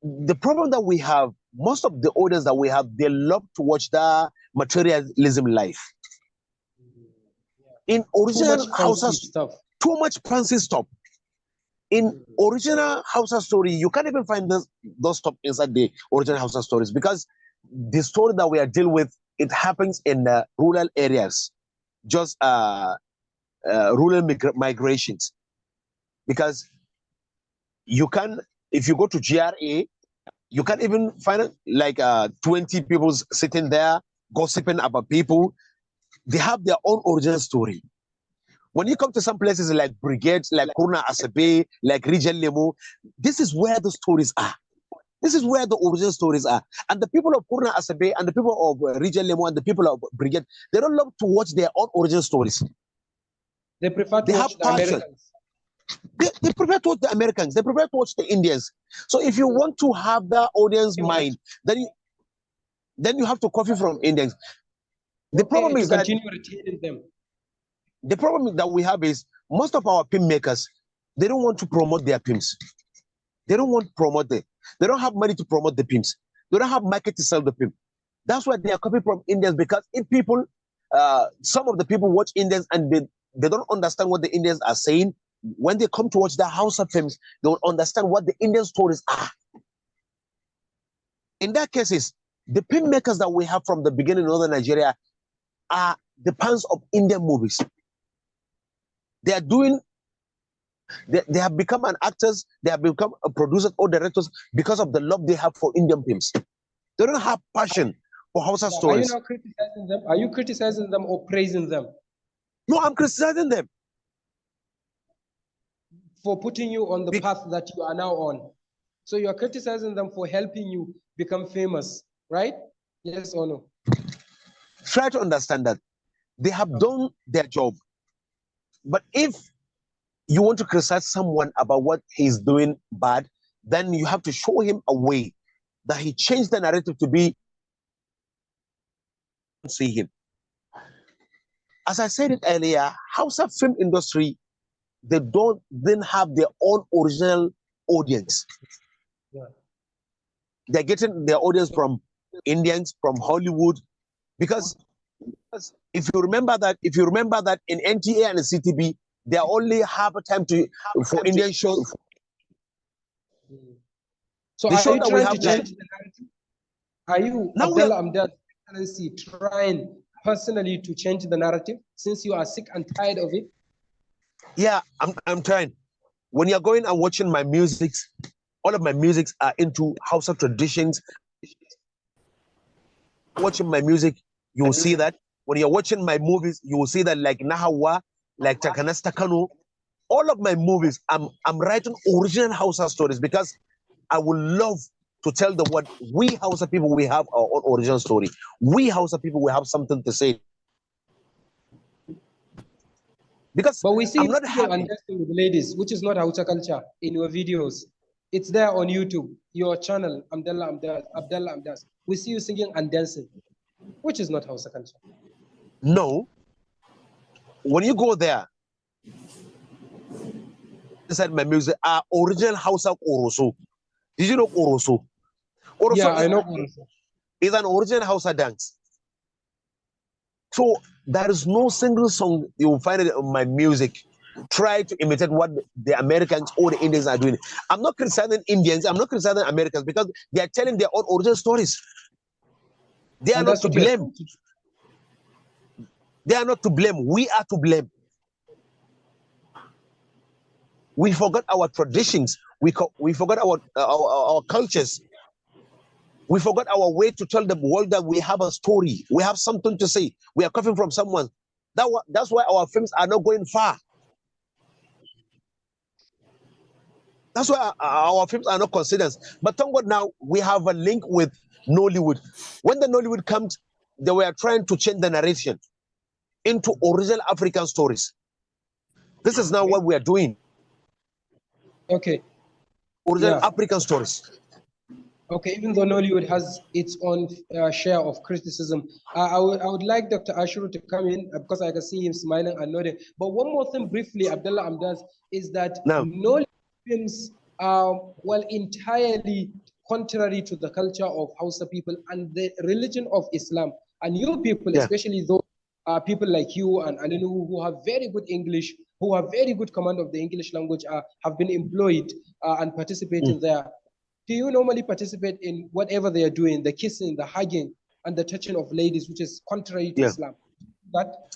Speaker 3: The problem that we have, most of the audience that we have, they love to watch the materialism life. In original Hausa stuff, too much fancy stuff. In original Hausa story, you can't even find those stuff inside the original Hausa stories, because the story that we are dealing with, it happens in rural areas, just rural migrations. Because you can, if you go to GRA, you can't even find like 20 people sitting there gossiping about people. They have their own original story. When you come to some places like Brigades, like Kurna Asabe, like Region Lemu, this is where the stories are. This is where the original stories are. And the people of Kurna Asabe and the people of Region Lemu and the people of Brigade, they don't love to watch their own original stories.
Speaker 1: They prefer to watch the Americans.
Speaker 3: They prefer to watch the Americans. They prefer to watch the Indians. So if you want to have that audience mind, then you have to copy from Indians. The problem is that
Speaker 1: continue retaining them.
Speaker 3: The problem that we have is most of our film makers, they don't want to promote their films. They don't want to promote them. They don't have money to promote the films. They don't have market to sell the film. That's why they are copying from Indians, because if people, some of the people watch Indians and they don't understand what the Indians are saying. When they come to watch the Hausa films, they will understand what the Indian stories are. In that cases, the film makers that we have from the beginning in northern Nigeria are the fans of Indian movies. They are doing, they have become an actors, they have become a producers or directors because of the love they have for Indian films. They don't have passion for Hausa stories.
Speaker 1: Are you now criticizing them? Are you criticizing them or praising them?
Speaker 3: No, I'm criticizing them.
Speaker 1: For putting you on the path that you are now on. So you are criticizing them for helping you become famous, right? Yes or no?
Speaker 3: Try to understand that they have done their job. But if you want to criticize someone about what he's doing bad, then you have to show him a way that he changed the narrative to be see him. As I said it earlier, Hausa film industry, they didn't have their own original audience.
Speaker 1: Yeah.
Speaker 3: They're getting their audience from Indians, from Hollywood, because if you remember that in NTA and the CTB, they only have a time for Indian shows.
Speaker 1: So are you trying to change the narrative? Are you, Abdallah Amdaz, Excellency, trying personally to change the narrative since you are sick and tired of it?
Speaker 3: Yeah, I'm trying. When you're going and watching my music, all of my musics are into Hausa traditions. Watching my music, you will see that. When you're watching my movies, you will see that, like Nahawa, like Takanasta Kano, all of my movies, I'm writing original Hausa stories because I would love to tell them what we Hausa people, we have our own original story. We Hausa people, we have something to say. Because
Speaker 1: but we see
Speaker 3: I'm not happy.
Speaker 1: And dancing with ladies, which is not Hausa culture in your videos. It's there on YouTube, your channel, Abdallah Amdaz. We see you singing and dancing, which is not Hausa culture.
Speaker 3: No. When you go there, inside my music are original Hausa Oroso. Did you know Oroso? Oroso,
Speaker 1: yeah, I know Oroso.
Speaker 3: It's an original Hausa dance. So there is no single song you will find it on my music. Try to imitate what the Americans or the Indians are doing. I'm not criticizing Indians, I'm not criticizing Americans because they are telling their own original stories. They are not to blame. They are not to blame. We are to blame. We forgot our traditions. We forgot our cultures. We forgot our way to tell the world that we have a story. We have something to say. We are coming from someone. That's why our films are not going far. That's why our films are not considered. But thank God now we have a link with Nollywood. When the Nollywood comes, they were trying to change the narration into original African stories. This is now what we are doing.
Speaker 1: Okay.
Speaker 3: Original African stories.
Speaker 1: Okay, even though Nollywood has its own share of criticism, I would like Dr. Ashiru to come in because I can see him smiling and nodding. But one more thing briefly, Abdallah Amdaz, is that Nollywood films are, well, entirely contrary to the culture of Hausa people and the religion of Islam. And you people, especially those people like you and Alinu, who have very good English, who have very good command of the English language, have been employed and participating there. Do you normally participate in whatever they are doing, the kissing, the hugging, and the touching of ladies, which is contrary to Islam? That?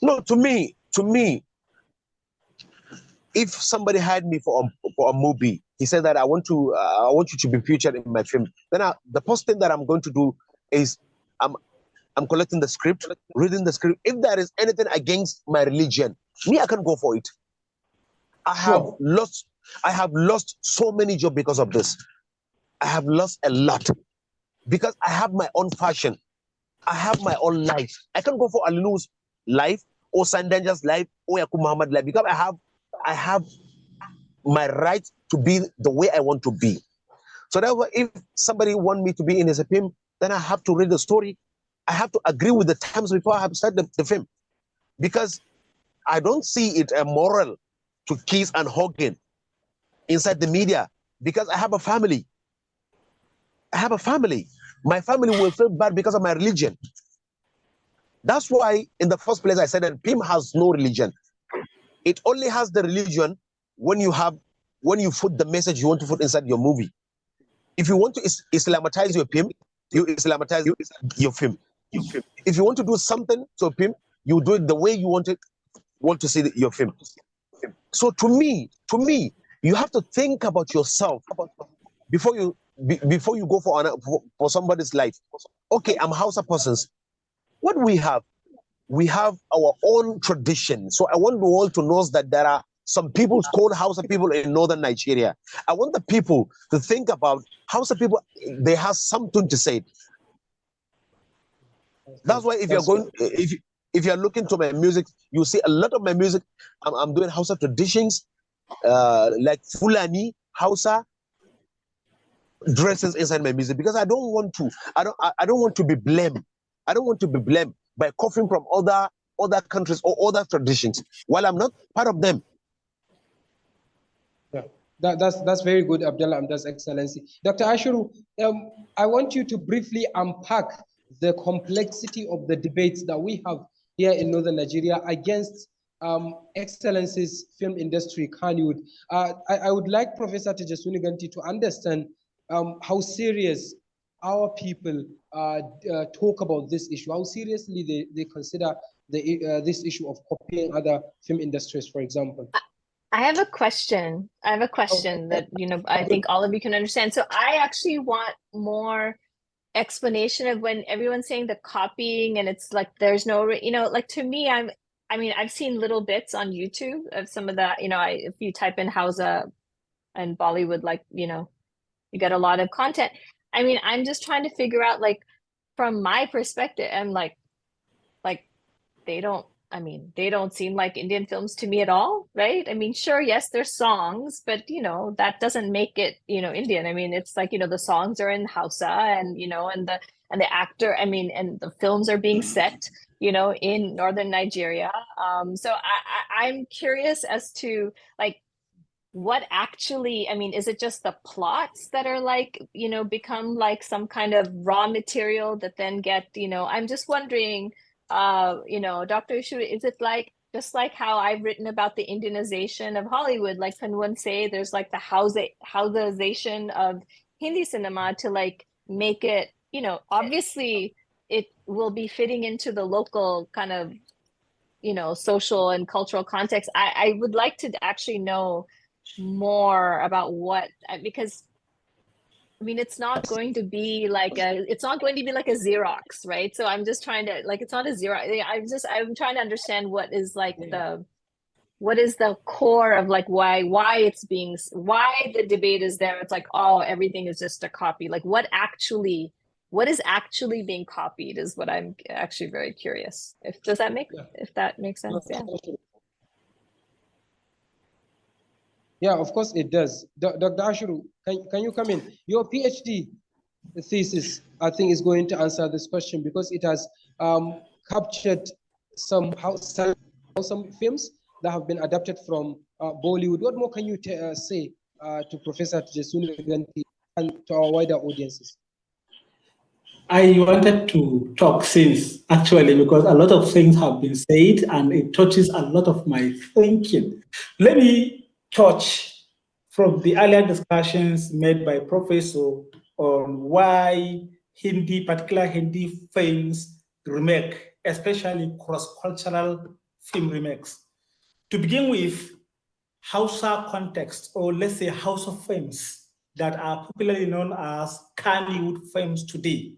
Speaker 3: No, to me, if somebody hired me for a movie, he said that I want you to be featured in my film, then the first thing that I'm going to do is I'm collecting the script, reading the script. If there is anything against my religion, I can go for it. I have lost so many jobs because of this. I have lost a lot because I have my own fashion. I have my own life. I can go for Alinu's life or Sandanja's life or Yakub Muhammad's life because I have my right to be the way I want to be. So therefore, if somebody wants me to be in his film, then I have to read the story. I have to agree with the terms before I have started the film, because I don't see it immoral to kiss and hugging inside the media, because I have a family. I have a family. my family will feel bad because of my religion. That's why, in the first place, I said that film has no religion. It only has the religion when you put the message you want to put inside your movie. If you want to Islamatize your film, you Islamatize your film. If you want to do something to a film, you do it the way you want to see your film. So to me, you have to think about yourself before you go for somebody's life. Okay, I'm Hausa persons. What we have our own tradition. So I want the world to know that there are some people called Hausa people in northern Nigeria. I want the people to think about Hausa people. They have something to say. That's why if you're looking to my music, you see a lot of my music. I'm doing Hausa traditions, like Fulani Hausa dresses inside my music, because I don't want to be blamed. I don't want to be blamed by coughing from other countries or other traditions while I'm not part of them.
Speaker 1: Yeah, that's very good, Abdallah Amdaz, Excellency. Dr. Ashiru, I want you to briefly unpack the complexity of the debates that we have here in northern Nigeria against Excellency's film industry, Kannywood. I would like Professor Tejaswini Ganti to understand how serious our people talk about this issue, how seriously they consider this issue of copying other film industries, for example.
Speaker 2: I have a question. That, I think all of you can understand. So I actually want more explanation of when everyone's saying the copying and it's like there's no, like to me, I've seen little bits on YouTube of some of that, if you type in Hausa and Bollywood, like, you get a lot of content. I'm just trying to figure out, like, from my perspective, I'm like they don't seem like Indian films to me at all, right? Sure, yes, there's songs, but that doesn't make it, Indian. It's like, the songs are in Hausa and, and the actor, and the films are being set, in northern Nigeria. So I'm curious as to, like, what actually, is it just the plots that are like, become like some kind of raw material that then get, I'm just wondering, Dr. Ashiru, is it like, just like how I've written about the Indianization of Hollywood, like can one say there's like the Hausaization of Hindi cinema to like make it, obviously it will be fitting into the local kind of, social and cultural context. I would like to actually know more about what, because it's not going to be like a Xerox, right? So I'm just trying to, like, it's not a Xerox. I'm trying to understand what is the core of, like, why the debate is there. It's like, oh, everything is just a copy. Like, what is actually being copied is what I'm actually very curious. If that makes sense. Yeah.
Speaker 1: Yeah, of course it does. Dr. Ashiru, can you come in? Your PhD thesis, I think, is going to answer this question because it has captured some films that have been adapted from Bollywood. What more can you say to Professor Tejaswini Ganti and to our wider audiences?
Speaker 4: I wanted to talk since, actually, because a lot of things have been said and it touches a lot of my thinking. Let me touch from the earlier discussions made by Professor on why particular Hindi films remake, especially cross-cultural film remakes. To begin with, Hausa context, or let's say Hausa films that are popularly known as Kannywood films today,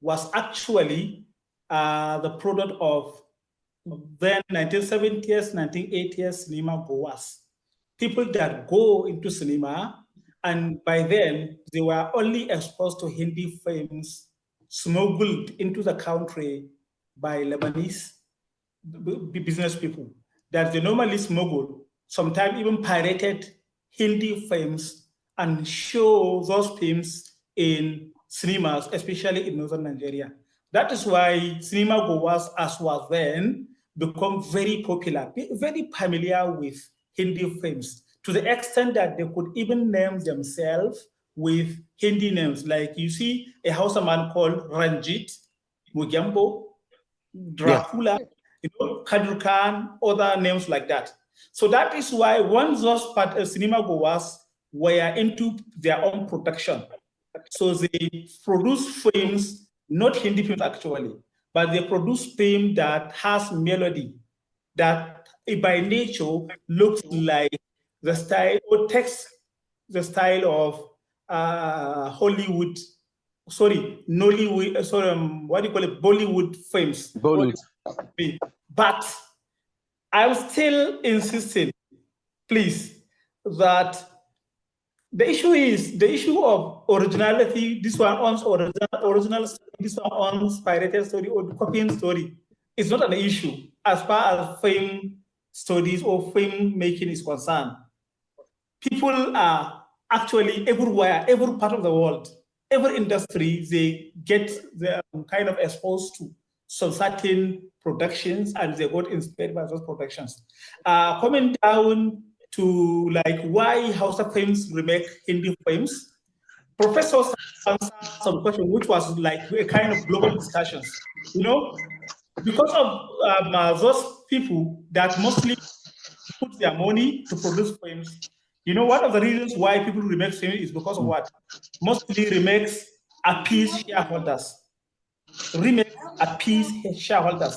Speaker 4: was actually the product of then 1970s, 1980s cinema goers. People that go into cinema, and by then they were only exposed to Hindi films smuggled into the country by Lebanese business people, that they normally smuggle, sometimes even pirated Hindi films and show those films in cinemas, especially in northern Nigeria. That is why cinema goers, as was then, become very popular, very familiar with Hindi films, to the extent that they could even name themselves with Hindi names. Like you see a Hausa man called Ranjit, Mugyambo, Dracula, Kadir Khan, other names like that. So that is why once those cinema goers were into their own production, so they produce films, not Hindi films actually, but they produce film that has melody, that by nature looks like the style or takes the style of Hollywood, Nollywood, what do you call it, Bollywood films.
Speaker 3: Bollywood.
Speaker 4: But I'm still insisting, please, that the issue of originality. This one owns original story, this one owns pirated story or copying story. It's not an issue as far as film studies or film making is concerned. People are actually everywhere, every part of the world, every industry, they get kind of exposed to some certain productions and they got inspired by those productions. Coming down to like why Hausa films remake Hindi films, professors answered some question which was like a kind of global discussions, because of those people that mostly put their money to produce films. One of the reasons why people remake films is because of what? Mostly remakes appease shareholders. Remakes appease shareholders.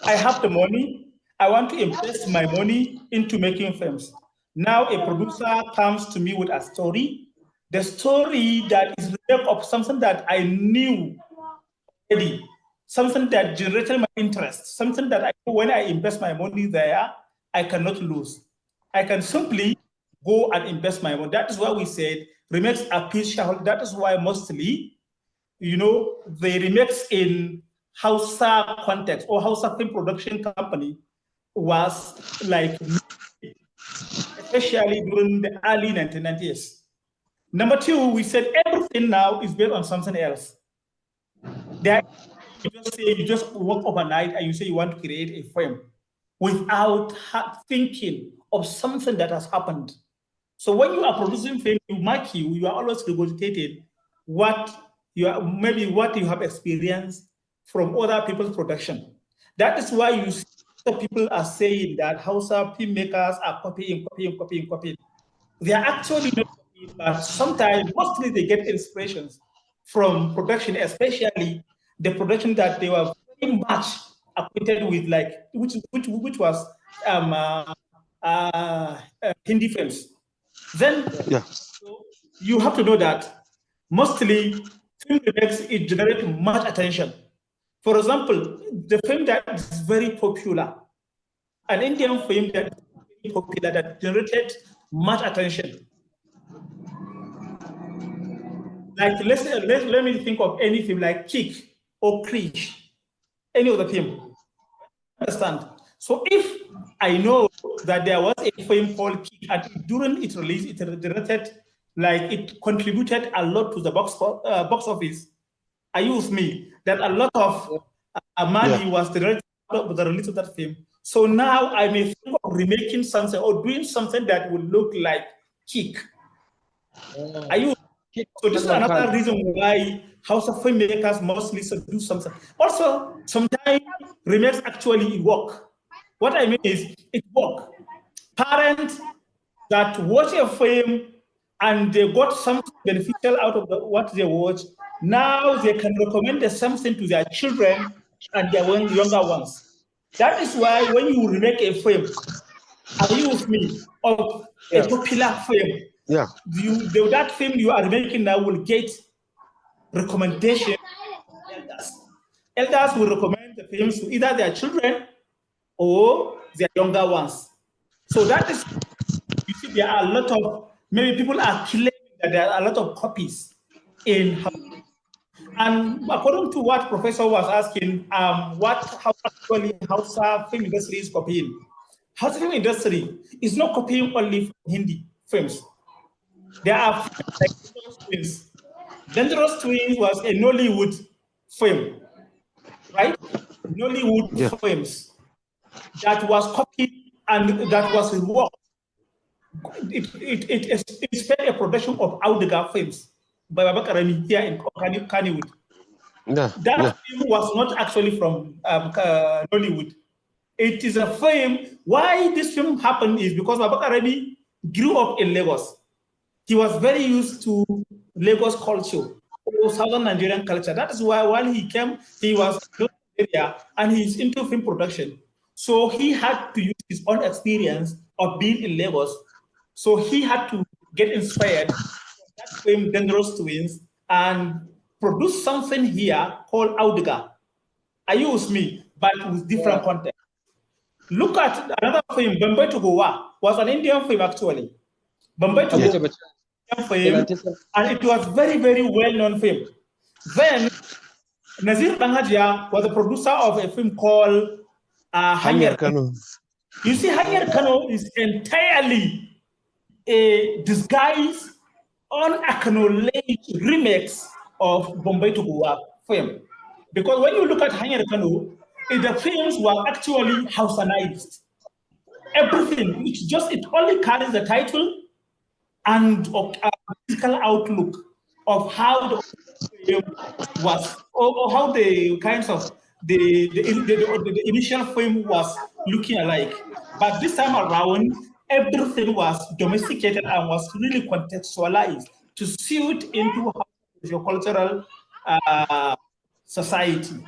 Speaker 4: I have the money. I want to invest my money into making films. Now a producer comes to me with a story. The story that is remake of something that I knew already, something that generated my interest, something that I know when I invest my money there, I cannot lose. I can simply go and invest my money. That is why we said remakes appease shareholders. That is why mostly, the remakes in Hausa context or Hausa film production company was like, especially during the early 1990s. Number two, we said everything now is based on something else. You just work overnight and you say you want to create a film without thinking of something that has happened. So when you are producing film, you are always regurgitating what you have experienced from other people's production. That is why you see people are saying that Hausa filmmakers are copying. They are actually not copying, but sometimes, mostly they get inspirations from production, especially the production that they were very much acquainted with, like which was Hindi films. Then you have to know that mostly film remakes it generates much attention. For example, the film that is very popular, an Indian film that is very popular that generated much attention. Like let me think of any film like Kick or Krish, any other film. Understand? So if I know that there was a film called Kick and during its release it generated, like it contributed a lot to the box office, are you with me? That a lot of money was generated with the release of that film. So now I may think of remaking something or doing something that would look like Kick. Are you? So this is another reason why Hausa filmmakers mostly do something. Also, sometimes remakes actually work. What I mean is it work. Parents that watch a film and they got something beneficial out of what they watch, now they can recommend something to their children and their younger ones. That is why when you remake a film, are you with me, of a popular film, that film you are making now will get recommendation. Elders will recommend the films to either their children or their younger ones. So that is, you see, there are a lot of, maybe people are claiming that there are a lot of copies in. And according to what Professor was asking, how actually Hausa film industry is copying. Hausa film industry is not copying only from Hindi films. There are films like Dangerous Twins. Dangerous Twins was a Nollywood film, right? Nollywood films that was copied and that was reworked it spent a production of Audiga films by Babakarami here in Kannywood. That film was not actually from Nollywood. It is a film. Why this film happened is because Babakarami grew up in Lagos. He was very used to Lagos culture, or Southern Nigerian culture. That is why while he came, he was in the area and he's into film production. So he had to use his own experience of being in Lagos. So he had to get inspired from that film, Dangerous Twins, and produce something here called Audiga. I use me, but with different content. Look at another film, Bombay to Goa, was an Indian film actually. Bombay to Goa, film, and it was very, very well-known film. Then Nazir Bangadia was a producer of a film called Hanyar Kano. You see, Hanyar Kano is entirely a disguise, unacknowledged remix of Bombay to Goa film. Because when you look at Hanyar Kano, the films were actually Hausanized. Everything, it only carries the title and a physical outlook of how the film was, or how the kinds of the initial film was looking alike. But this time around, everything was domesticated and was really contextualized to suit into your cultural society.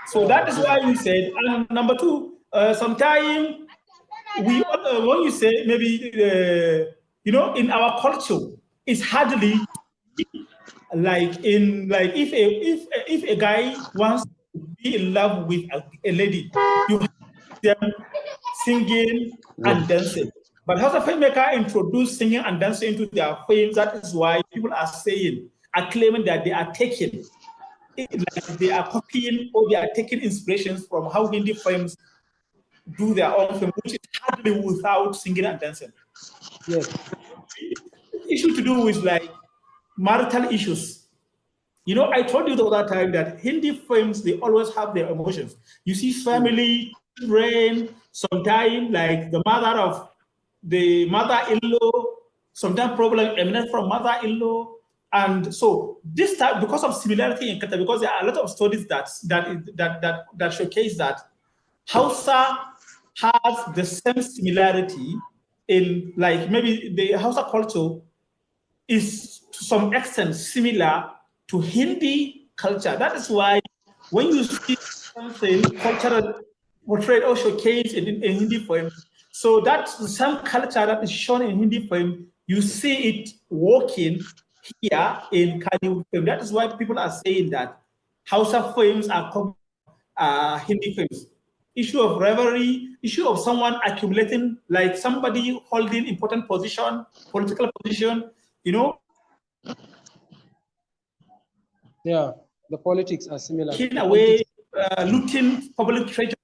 Speaker 4: So that is why we said, and number two, sometimes we when you say maybe in our culture, it's hardly like if a guy wants to be in love with a lady, you have them singing and dancing. But as a filmmaker introduced singing and dancing into their films, that is why people are claiming that they are taking, like they are copying or they are taking inspirations from how Hindi films do their own film, which is hardly without singing and dancing.
Speaker 1: Yes.
Speaker 4: Issue to do with like marital issues. I told you the other time that Hindi films, they always have their emotions. You see family, children, sometimes like the mother-in-law, sometimes problem eminent from mother-in-law. And so this time, because of similarity in character, because there are a lot of studies that showcase that Hausa has the same similarity in, like, maybe the Hausa culture is to some extent similar to Hindi culture. That is why when you see something cultural portrayed or showcased in Hindi film, so that's the same culture that is shown in Hindi film, you see it working here in Kannywood film. That is why people are saying that Hausa films are Hindi films. Issue of rivalry, issue of someone accumulating, like somebody holding important position, political position,
Speaker 1: Yeah, the politics are similar.
Speaker 4: In a way, looting public treasury,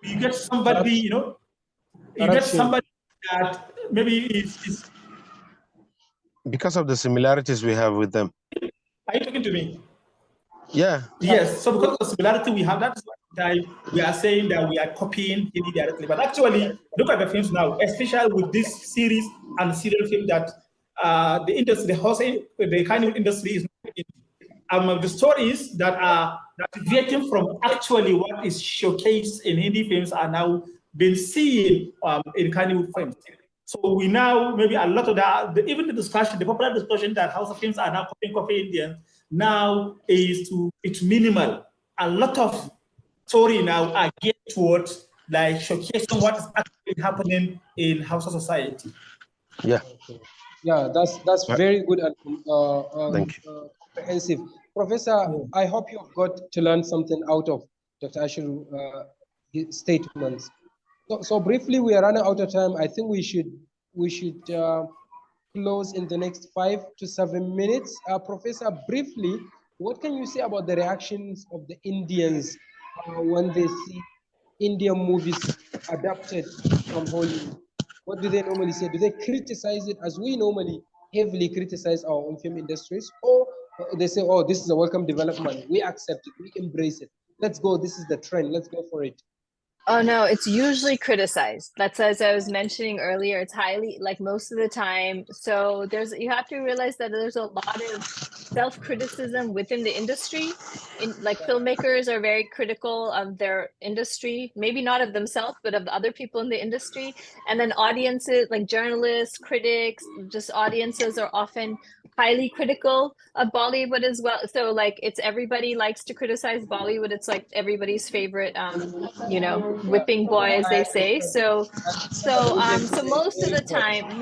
Speaker 4: you get somebody, you get somebody that maybe is
Speaker 3: because of the similarities we have with them.
Speaker 4: Are you talking to me?
Speaker 3: Yeah.
Speaker 4: Yes. So because of the similarity we have, that's why we are saying that we are copying Hindi directly. But actually, look at the films now, especially with this series and serial film that the industry, the kind of industry is making. The stories that are deviating from actually what is showcased in Hindi films are now being seen in Kannywood films. So we now, maybe a lot of that, even the popular discussion that Hausa films are now copying Indians, now it's minimal. A lot of story now are geared towards like showcasing what is actually happening in Hausa society.
Speaker 3: Yeah.
Speaker 1: Yeah, that's very good and
Speaker 3: Thank you.
Speaker 1: Comprehensive. Professor, I hope you've got to learn something out of Dr. Ashiru his statements. So briefly, we are running out of time. I think we should close in the next 5 to 7 minutes. Professor, briefly, what can you say about the reactions of the Indians when they see Indian movies adapted from Hollywood? What do they normally say? Do they criticize it as we normally heavily criticize our own film industries? Or they say, oh, this is a welcome development. We accept it. We embrace it. Let's go. This is the trend. Let's go for it.
Speaker 2: Oh no, it's usually criticized. That's as I was mentioning earlier, it's highly like most of the time. So you have to realize that there's a lot of self-criticism within the industry. Like filmmakers are very critical of their industry, maybe not of themselves, but of the other people in the industry. And then audiences, like journalists, critics, just audiences are often highly critical of Bollywood as well. So like it's everybody likes to criticize Bollywood. It's like everybody's favorite whipping boy, as they say. So most of the time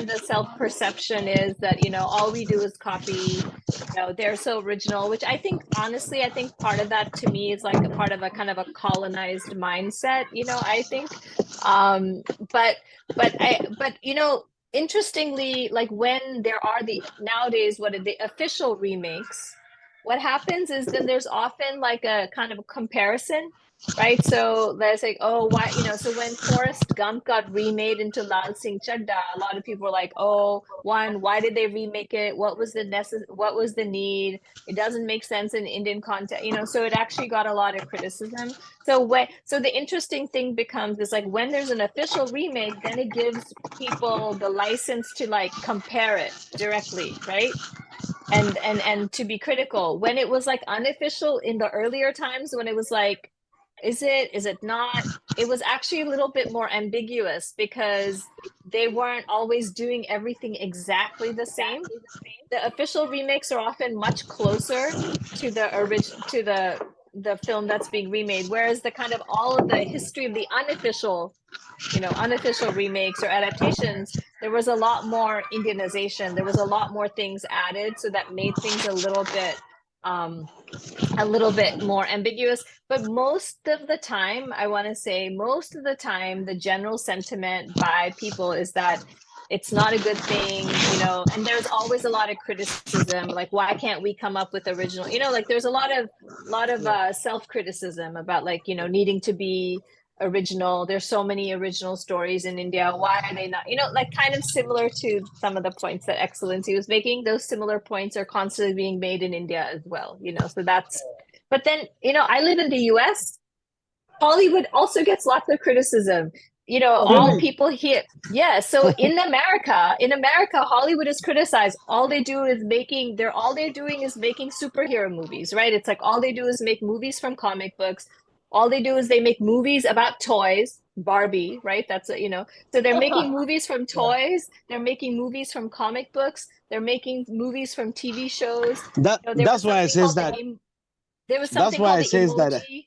Speaker 2: the self-perception is that, all we do is copy, they're so original, which I think part of that to me is like a part of a kind of a colonized mindset, I think. Um, but interestingly, like when there are nowadays, the official remakes, what happens is then there's often like a kind of a comparison, right? So there's like, oh, why, so when Forrest Gump got remade into Lal Singh Chadda, a lot of people were like, oh, why did they remake it? What was what was the need? It doesn't make sense in Indian context, so it actually got a lot of criticism. So the interesting thing becomes is like when there's an official remake, then it gives people the license to like compare it directly, right? And to be critical. When it was like unofficial in the earlier times, when it was like, is it not, it was actually a little bit more ambiguous because they weren't always doing everything exactly the same. The official remakes are often much closer to the film that's being remade, whereas the kind of all of the history of the unofficial remakes or adaptations, there was a lot more Indianization. There was a lot more things added, so that made things a little bit more ambiguous. But most of the time, I want to say, most of the time, the general sentiment by people is that it's not a good thing, and there's always a lot of criticism, like why can't we come up with original, like there's a lot of self-criticism about like, needing to be original. There's so many original stories in India. Why are they not, like kind of similar to some of the points that Excellency was making. Those similar points are constantly being made in India as well, so but then, I live in the US. Hollywood also gets lots of criticism. All
Speaker 1: Really?
Speaker 2: people here. Yeah. So in America, Hollywood is criticized. All they're doing is making superhero movies, right? It's like all they do is make movies from comic books. All they do is they make movies about toys, Barbie, right? So they're making movies from toys. They're making movies from comic books. They're making movies from TV shows.
Speaker 3: That's why I says that.
Speaker 2: There was
Speaker 3: That's
Speaker 2: something
Speaker 3: why
Speaker 2: called
Speaker 3: I
Speaker 2: the
Speaker 3: says that.
Speaker 2: Emoji.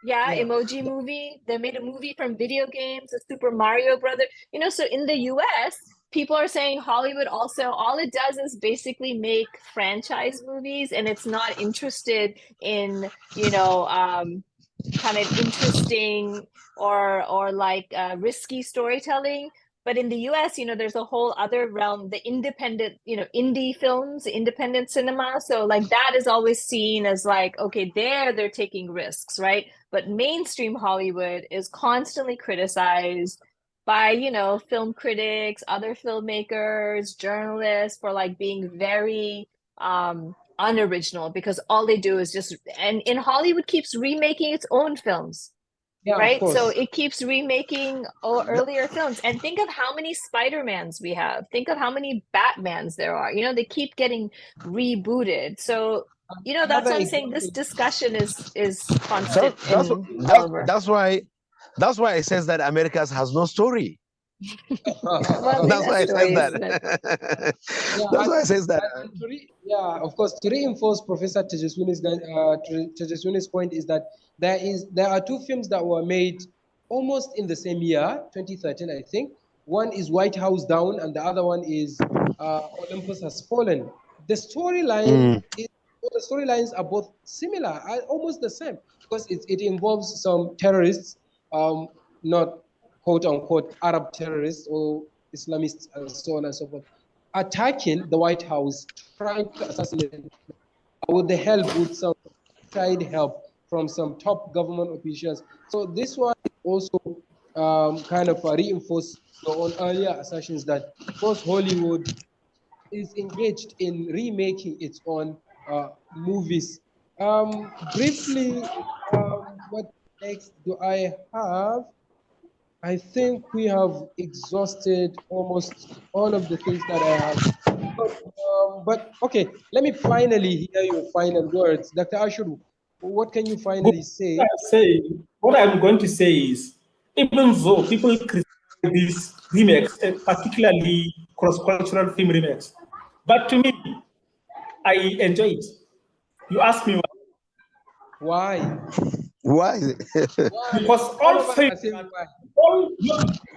Speaker 2: Yeah, Emoji movie. They made a movie from video games, the Super Mario Brother. So in the US, people are saying Hollywood also, all it does is basically make franchise movies, and it's not interested in, kind of interesting or like risky storytelling. But in the US, there's a whole other realm, the independent, indie films, independent cinema. So like that is always seen as like, okay, they're taking risks, right? But mainstream Hollywood is constantly criticized by, film critics, other filmmakers, journalists for like being very unoriginal, because all they do is and in Hollywood keeps remaking its own films.
Speaker 1: Yeah, of
Speaker 2: Right.
Speaker 1: course.
Speaker 2: So it keeps remaking earlier films. And think of how many Spider-Mans we have. Think of how many Batmans there are. They keep getting rebooted. So, that's
Speaker 1: Another
Speaker 2: what I'm saying. This
Speaker 1: example.
Speaker 2: discussion is constant
Speaker 3: That's
Speaker 2: in Oliver.
Speaker 3: that's why it says that America has no story.
Speaker 2: Well,
Speaker 3: That's why it says that. That's why it says that.
Speaker 1: Of course, to reinforce Professor Tejaswini's point is that there are two films that were made almost in the same year, 2013, I think. One is White House Down, and the other one is Olympus Has Fallen. The storylines are both similar, are almost the same, because it involves some terrorists, not quote unquote Arab terrorists or Islamists and so on and so forth, attacking the White House, trying to assassinate them with some outside help from some top government officials. So this one also kind of reinforced your own earlier assertions that both Hollywood is engaged in remaking its own movies. Briefly, what next do I have? I think we have exhausted almost all of the things that I have. But okay, let me finally hear your final words. Dr. Ashiru, what can you finally say?
Speaker 4: What I'm going to say is, even though people criticize these remakes, particularly cross-cultural film remakes, but to me, I enjoy it. You ask me
Speaker 1: why?
Speaker 3: Why?
Speaker 4: Because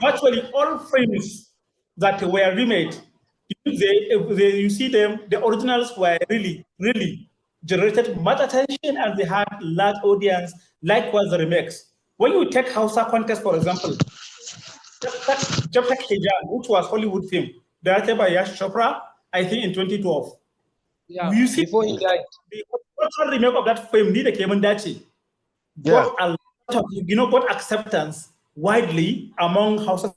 Speaker 4: virtually all films that were remade, you see them, the originals were really generated much attention and they had large audience, likewise the remakes. When you take Hausa Contest, for example, Jabtak Hijab, which was Hollywood film, directed by Yash Chopra, I think in 2012.
Speaker 1: Yeah,
Speaker 4: you see,
Speaker 1: before he died.
Speaker 4: The original remake of that film, Nida Kemandachi, got a lot of, got acceptance widely among Hausa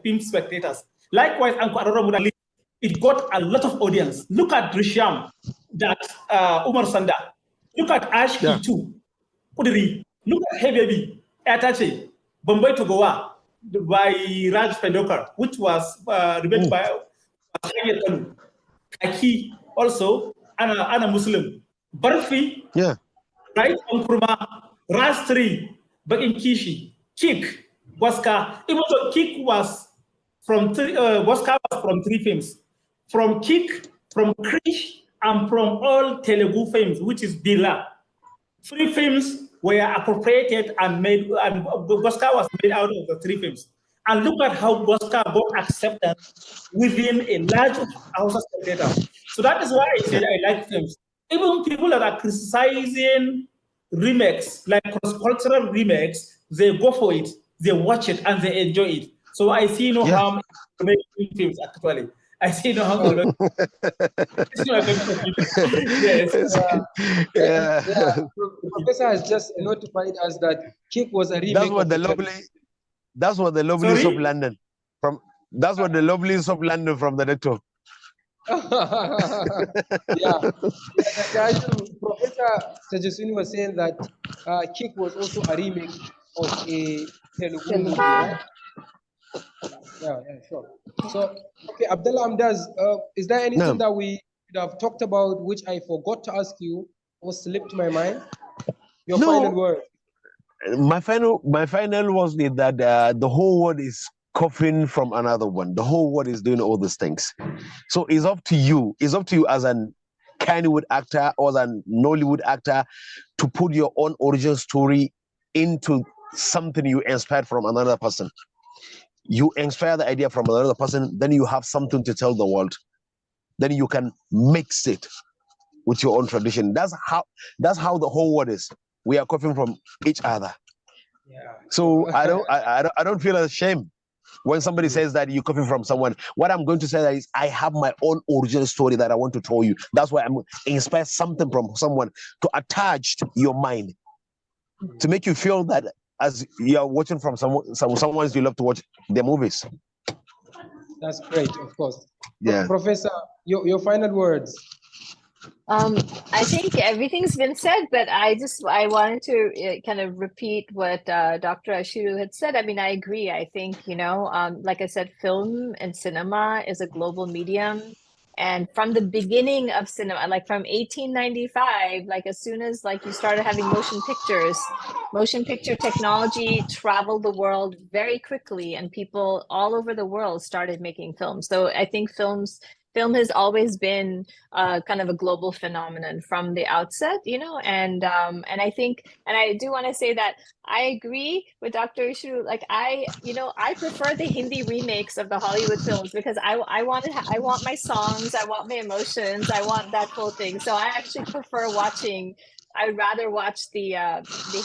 Speaker 4: film spectators. Likewise, it got a lot of audience. Look at Drisham, that Umar Sanda. Look at Ashki too. Kudiri. Look at Hey Baby, Atache, Bombay to Goa by Raj Pendokar, which was remade by Kano. Kaki also, Anna Muslim. Barfi, right? Nkrumah, Rastri, Bagin Kishi, Kik, Waska. Even though Kik was from Waska was from 3 films. From Kik, from Krish, and from all Telugu films, which is Bila. 3 films were appropriated and made, and Waska was made out of the 3 films. And look at how Waska got acceptance within a large house of spectators. So that is why I said I like films. Even people that are criticizing remakes, like cross-cultural remakes, they go for it, they watch it, and they enjoy it. So I see no harm in making films, actually. I see no harm in
Speaker 1: Professor has just notified us that Kick was a remake.
Speaker 3: That's what the lovelies of London that's what the lovelies of London from the network.
Speaker 1: Professor Tejaswini was saying that Kick was also a remake of a Telugu movie, right? Yeah, sure. So, okay, Abdallah, Amdaz, is there anything that we could have talked about which I forgot to ask you or slipped my mind? Your final word.
Speaker 3: My final was that the whole world is coughing from another one. The whole world is doing all these things. So it's up to you. It's up to you as an Kannywood actor or as a Nollywood actor to put your own origin story into something you inspired from another person. You inspire the idea from another person, then you have something to tell the world. Then you can mix it with your own tradition. That's how the whole world is. We are coughing from each other. So I don't feel ashamed when somebody says that you're coughing from someone. What I'm going to say is I have my own original story that I want to tell you. That's why I'm inspired something from someone to attach your mind, to make you feel that as you're watching from someone you love to watch their movies.
Speaker 1: That's great, of course.
Speaker 3: Yeah.
Speaker 1: Professor, your final words.
Speaker 2: I think everything's been said, but I wanted to kind of repeat what Dr. Ashiru had said. I mean, I agree. I think, like I said, film and cinema is a global medium. And from the beginning of cinema, like from 1895, like as soon as like you started having motion picture technology traveled the world very quickly, and people all over the world started making films. So I think film has always been kind of a global phenomenon from the outset, and I think, and I do want to say that I agree with Dr. Ashiru. Like I prefer the Hindi remakes of the Hollywood films because I want my songs, I want my emotions, I want that whole thing. So I actually prefer I'd rather watch the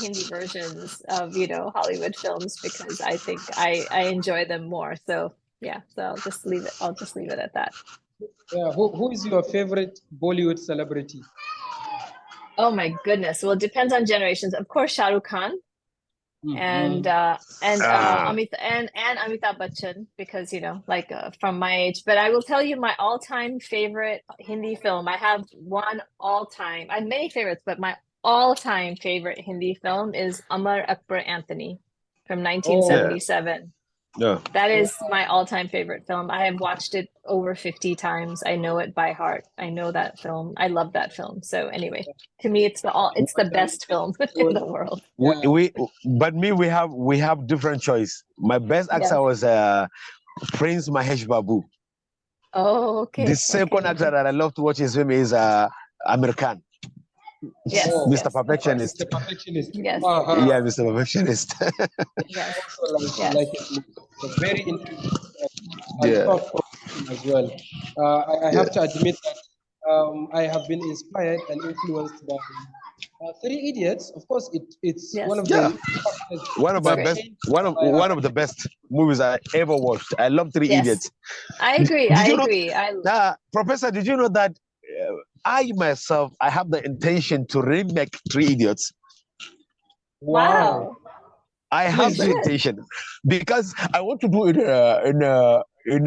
Speaker 2: Hindi versions of Hollywood films because I think I enjoy them more. So yeah, so I'll just leave it at that.
Speaker 1: Yeah, who is your favorite Bollywood celebrity?
Speaker 2: Oh my goodness. Well, it depends on generations. Of course, Shah Rukh Khan. and Amitabh Bachchan, because like from my age. But I will tell you my all-time favorite Hindi film. I have one all-time. I have many favorites, but my all-time favorite Hindi film is Amar Akbar Anthony from 1977.
Speaker 5: Yeah.
Speaker 2: That is my all-time favorite film. I have watched it over 50 times. I know it by heart. I know that film. I love that film. So anyway, to me, it's the best film in the world.
Speaker 5: We have different choice. My best actor was Prince Mahesh Babu.
Speaker 2: Oh, okay.
Speaker 5: The second actor that I love to watch his film is Amir Khan.
Speaker 2: Yes,
Speaker 5: Mr. Perfectionist.
Speaker 1: Mr. Perfectionist.
Speaker 2: Yes.
Speaker 5: Yeah, Mr. Perfectionist.
Speaker 2: Yes.
Speaker 1: Like it's very interesting.
Speaker 5: Yeah.
Speaker 1: As well. I have to admit that I have been inspired and influenced by Three Idiots. Of course, it's one of the
Speaker 5: one of the best movies I ever watched. I love Three Idiots.
Speaker 2: I agree. I agree.
Speaker 5: Professor, did you know that I myself have the intention to remake Three Idiots?
Speaker 2: Wow.
Speaker 5: I have the intention because I want to do it in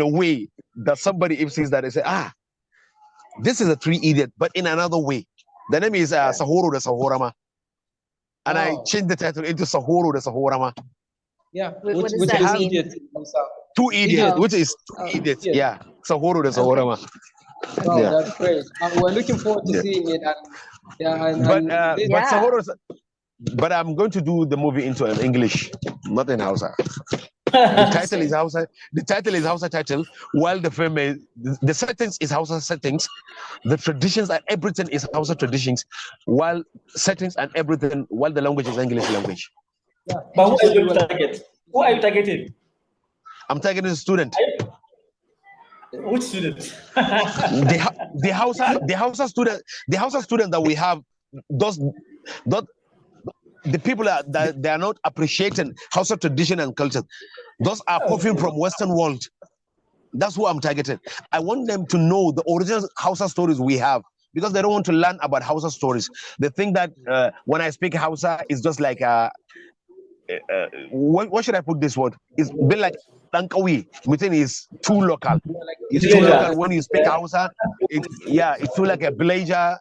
Speaker 5: a way that somebody if sees that they say, this is a Three Idiot, but in another way. The name is Sahoro the Sahorama. And I changed the title into Sahoro the Sahorama.
Speaker 1: Yeah,
Speaker 2: which is Idiot?
Speaker 5: Two Idiots, which is Two Idiots. Yeah, Sahoro the Sahorama.
Speaker 1: Wow, that's great. We're looking forward to seeing it.
Speaker 5: But I'm going to do the movie into English, not in Hausa. The title is Hausa. The title is Hausa title. While the film is the settings is Hausa settings, the traditions and everything is Hausa traditions. While settings and everything, while the language is English language.
Speaker 1: Yeah.
Speaker 4: But who are you targeting? Who are you targeting? I'm
Speaker 5: targeting a student.
Speaker 4: Which student?
Speaker 5: the Hausa student that we have the people that they are not appreciating Hausa tradition and culture. Those are coughing from Western world. That's who I'm targeting. I want them to know the original Hausa stories we have because they don't want to learn about Hausa stories. They think that when I speak Hausa, it's just like what should I put this word? It's a bit like Tankawi. Within is too local. It's too local when you speak Hausa. It's too like a villager.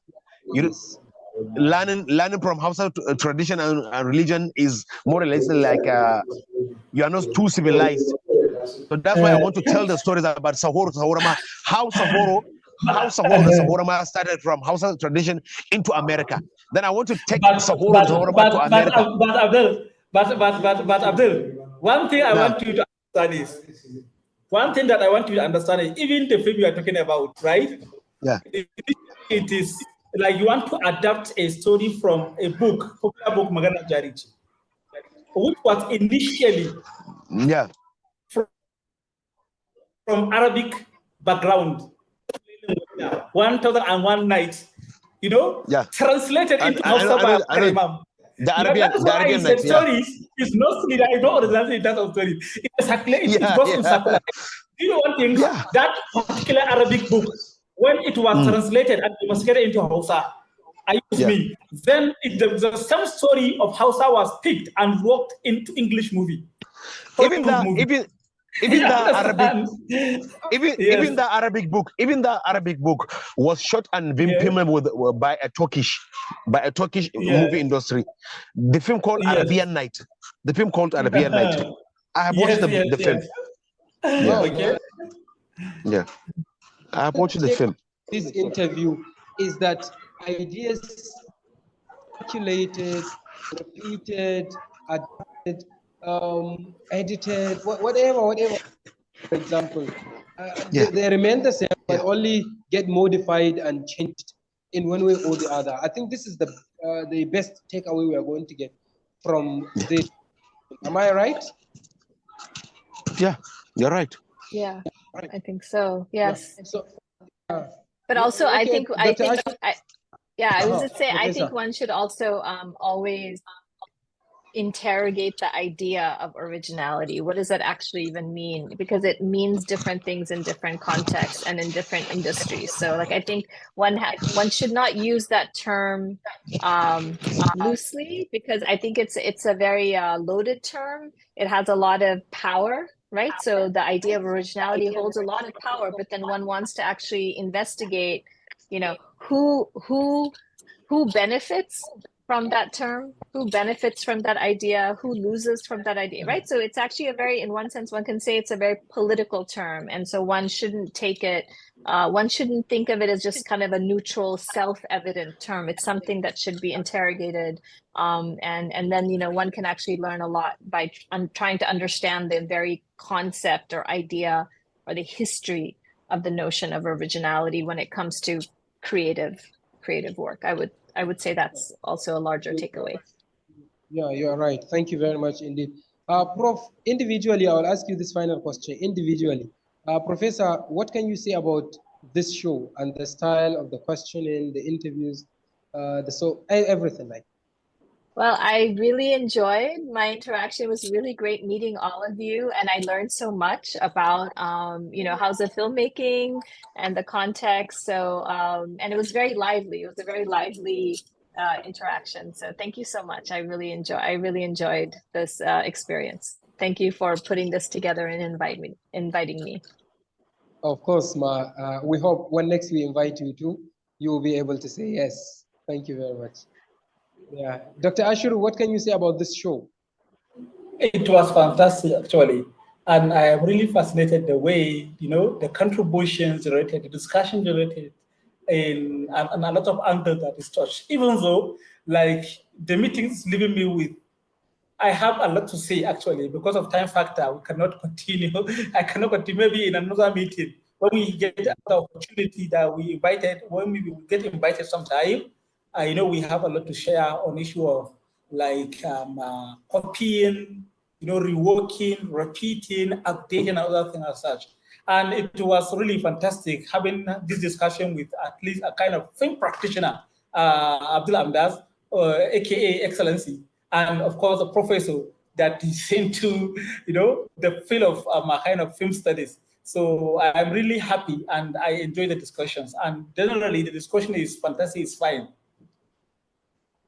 Speaker 5: Learning from Hausa tradition and religion is more or less like you are not too civilized. So that's why I want to tell the stories about Sahorama, how the Sahorama started from Hausa tradition into America. Then I want to take Sahorama to America.
Speaker 4: But Abdul, one thing I want you to understand is, even the film you are talking about, right?
Speaker 5: Yeah.
Speaker 4: It is like you want to adapt a story from a book, popular book, Magana Jarich, which was initially from Arabic background, 1001 Nights, translated into Hausa by Imam.
Speaker 5: The Arabian Nights,
Speaker 4: story is not I don't understand the title of story. It goes in circular. You know one thing? That particular Arabic book, when it was translated and it was get into Hausa, then the same story of Hausa was picked and worked into English movie.
Speaker 5: Even the Arabic book was shot and been filmed by a Turkish movie industry. The film called Arabian Night. I have watched the film. I have watched the film.
Speaker 1: This interview is that ideas calculated, repeated, adapted, edited, whatever. For example, they remain the same, but only get modified and changed in one way or the other. I think this is the best takeaway we are going to get from this. Am I right?
Speaker 5: Yeah, you're right.
Speaker 2: Yeah, I think so. Yes.
Speaker 1: Yeah. So,
Speaker 2: but also, I think I was just say, I
Speaker 1: Professor.
Speaker 2: think one should also always interrogate the idea of originality. What does that actually even mean? Because it means different things in different contexts and in different industries. So like I think one should not use that term loosely, because I think it's a very loaded term. It has a lot of power, right? So the idea of originality holds a lot of power, but then one wants to actually investigate, you know, who benefits from that term, who benefits from that idea, who loses from that idea, right? So it's actually a very, in one sense, one can say it's a very political term. And so one shouldn't take it, one shouldn't think of it as just kind of a neutral, self-evident term. It's something that should be interrogated. And then, you know, one can actually learn a lot by trying to understand the very concept or idea or the history of the notion of originality when it comes to creative work. I would say that's also a larger takeaway.
Speaker 1: Yeah, you are right. Thank you very much indeed. Prof, individually, I will ask you this final question. Individually, Professor, what can you say about this show and the style of the questioning, the interviews, everything like?
Speaker 2: Well, I really enjoyed my interaction. It was really great meeting all of you, and I learned so much about, you know, how's the filmmaking and the context. So, and it was very lively. It was a very lively interaction. So, thank you so much. I really enjoyed this experience. Thank you for putting this together and inviting me.
Speaker 1: Of course, Ma. We hope when next we invite you to, you will be able to say yes. Thank you very much. Yeah, Dr. Ashiru, what can you say about this show?
Speaker 4: It was fantastic, actually. And I am really fascinated the way, you know, the contributions related, the discussion related, and a lot of angles that is touched. Even though, like, the meetings leaving me with, I have a lot to say, actually, because of time factor, we cannot continue. I cannot continue, maybe in another meeting. When we get the opportunity that when we get invited sometime, I know we have a lot to share on issue of like copying, you know, reworking, repeating, updating, and other things as such. And it was really fantastic having this discussion with at least a kind of film practitioner, Abdallah Amdaz, aka Excellency, and of course a professor that is into, you know, the field of kind of film studies. So I'm really happy and I enjoy the discussions. And generally, the discussion is fantastic. It's fine.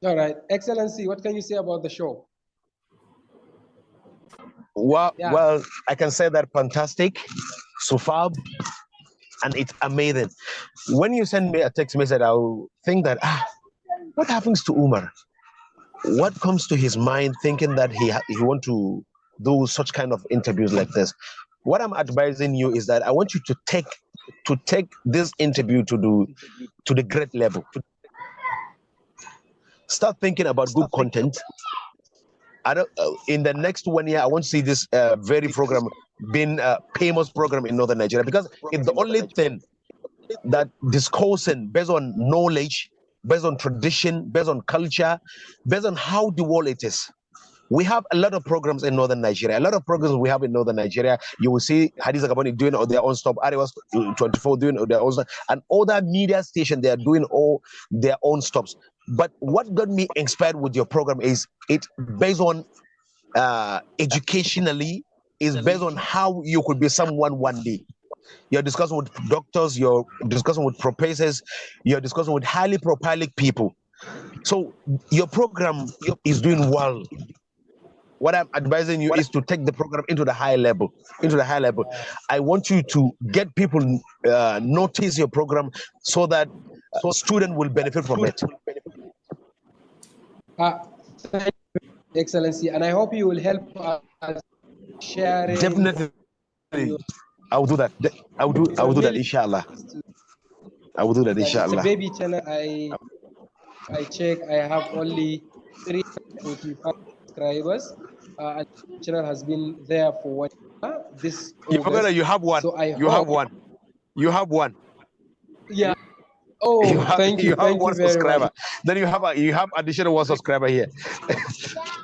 Speaker 1: All right, Excellency, what can you say about the show?
Speaker 5: Well, well, I can say that fantastic, superb, and it's amazing. When you send me a text message, I'll think that, what happens to Umar? What comes to his mind thinking that he want to do such kind of interviews like this? What I'm advising you is that I want you to take this interview to the great level. Start thinking about good content. In the next 1 year, I want to see this very program being a famous program in Northern Nigeria, because it's the only thing that discussing based on knowledge, based on tradition, based on culture, based on how the world it is. We have a lot of programs in Northern Nigeria. A lot of programs we have in Northern Nigeria. You will see Hadiza Gaboni doing all their own stuff, Arewas 24 doing all their own stuff, and other media stations, they are doing all their own stops. But what got me inspired with your program is it based on educationally, is based on how you could be someone one day. You're discussing with doctors, you're discussing with professors, you're discussing with highly profiled people. So your program is doing well. What I'm advising you is to take the program into the high level. I want you to get people notice your program so that students will benefit from it.
Speaker 1: Thank you, Excellency, and I hope you will help us sharing.
Speaker 5: Definitely, I will do that. I will do that, inshallah. I will do that, inshallah.
Speaker 1: It's a baby channel. I check. I have only 345 subscribers. And the channel has been there for 1 year. This August.
Speaker 5: You have one. So you have one.
Speaker 1: Yeah. Oh, thank you. Thank you very much.
Speaker 5: Then you have additional 1 subscriber here.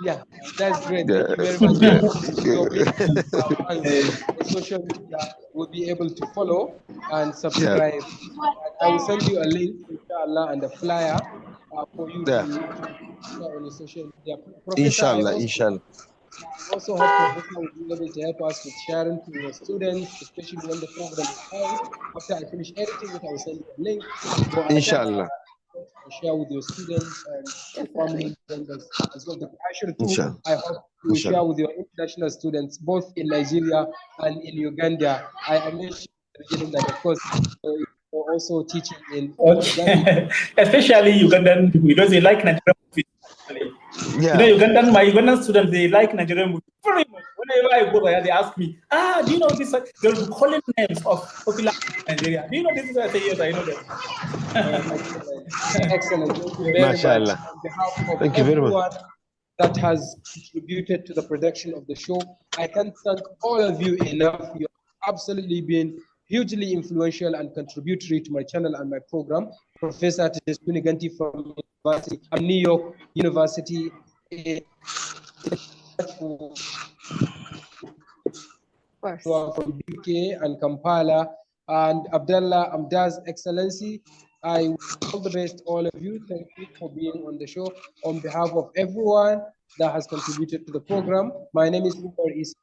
Speaker 1: Yeah, that's great. Thank you very much. Social media will be able to follow and subscribe. I will send you a link, inshallah, and a flyer for you
Speaker 5: Yeah.
Speaker 1: to share on your social media. Professor,
Speaker 5: Inshallah, inshallah.
Speaker 1: I also hope Professor will be able to help us with sharing to your students, especially when the program is out. After I finish editing it, I will send you a link. Go and
Speaker 5: Inshallah.
Speaker 1: share with your students and your family members as well. The Ashiru too,
Speaker 5: Inshallah.
Speaker 1: I hope you will share with your international students, both in Nigeria and in Uganda. I mentioned at the beginning that, of course, you're also teaching in Uganda.
Speaker 4: Okay. Especially Ugandan people, because they like Nigerian movies.
Speaker 5: Yeah.
Speaker 4: You know, my Ugandan students, they like Nigerian movies very much. Whenever I go there, they ask me, do you know this? They'll be calling names of popular in Nigeria. Do you know this? I say, yes, I know them.
Speaker 1: Excellent. Thank you very
Speaker 5: Mashallah.
Speaker 1: much. On behalf of
Speaker 5: Thank you very much.
Speaker 1: everyone that has contributed to the production of the show, I can't thank all of you enough. You have absolutely been hugely influential and contributory to my channel and my program. Professor Tejaswini Ganti from New York University. From UK and Kampala, and Abdallah, Amdaz, Excellency. I wish all the best, all of you. Thank you for being on the show. On behalf of everyone that has contributed to the program, my name is Umar Isa.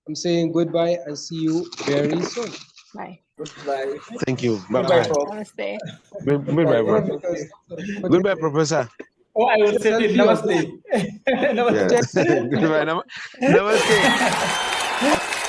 Speaker 1: I'm saying goodbye and see you very soon.
Speaker 2: Bye.
Speaker 4: Goodbye.
Speaker 5: Thank you.
Speaker 4: Goodbye,
Speaker 5: Bye.
Speaker 4: Prof.
Speaker 2: Namaste.
Speaker 5: Goodbye, bro. Goodbye, Professor.
Speaker 4: Oh, I will say namaste. Namaste.
Speaker 5: Yeah. Goodbye. Namaste.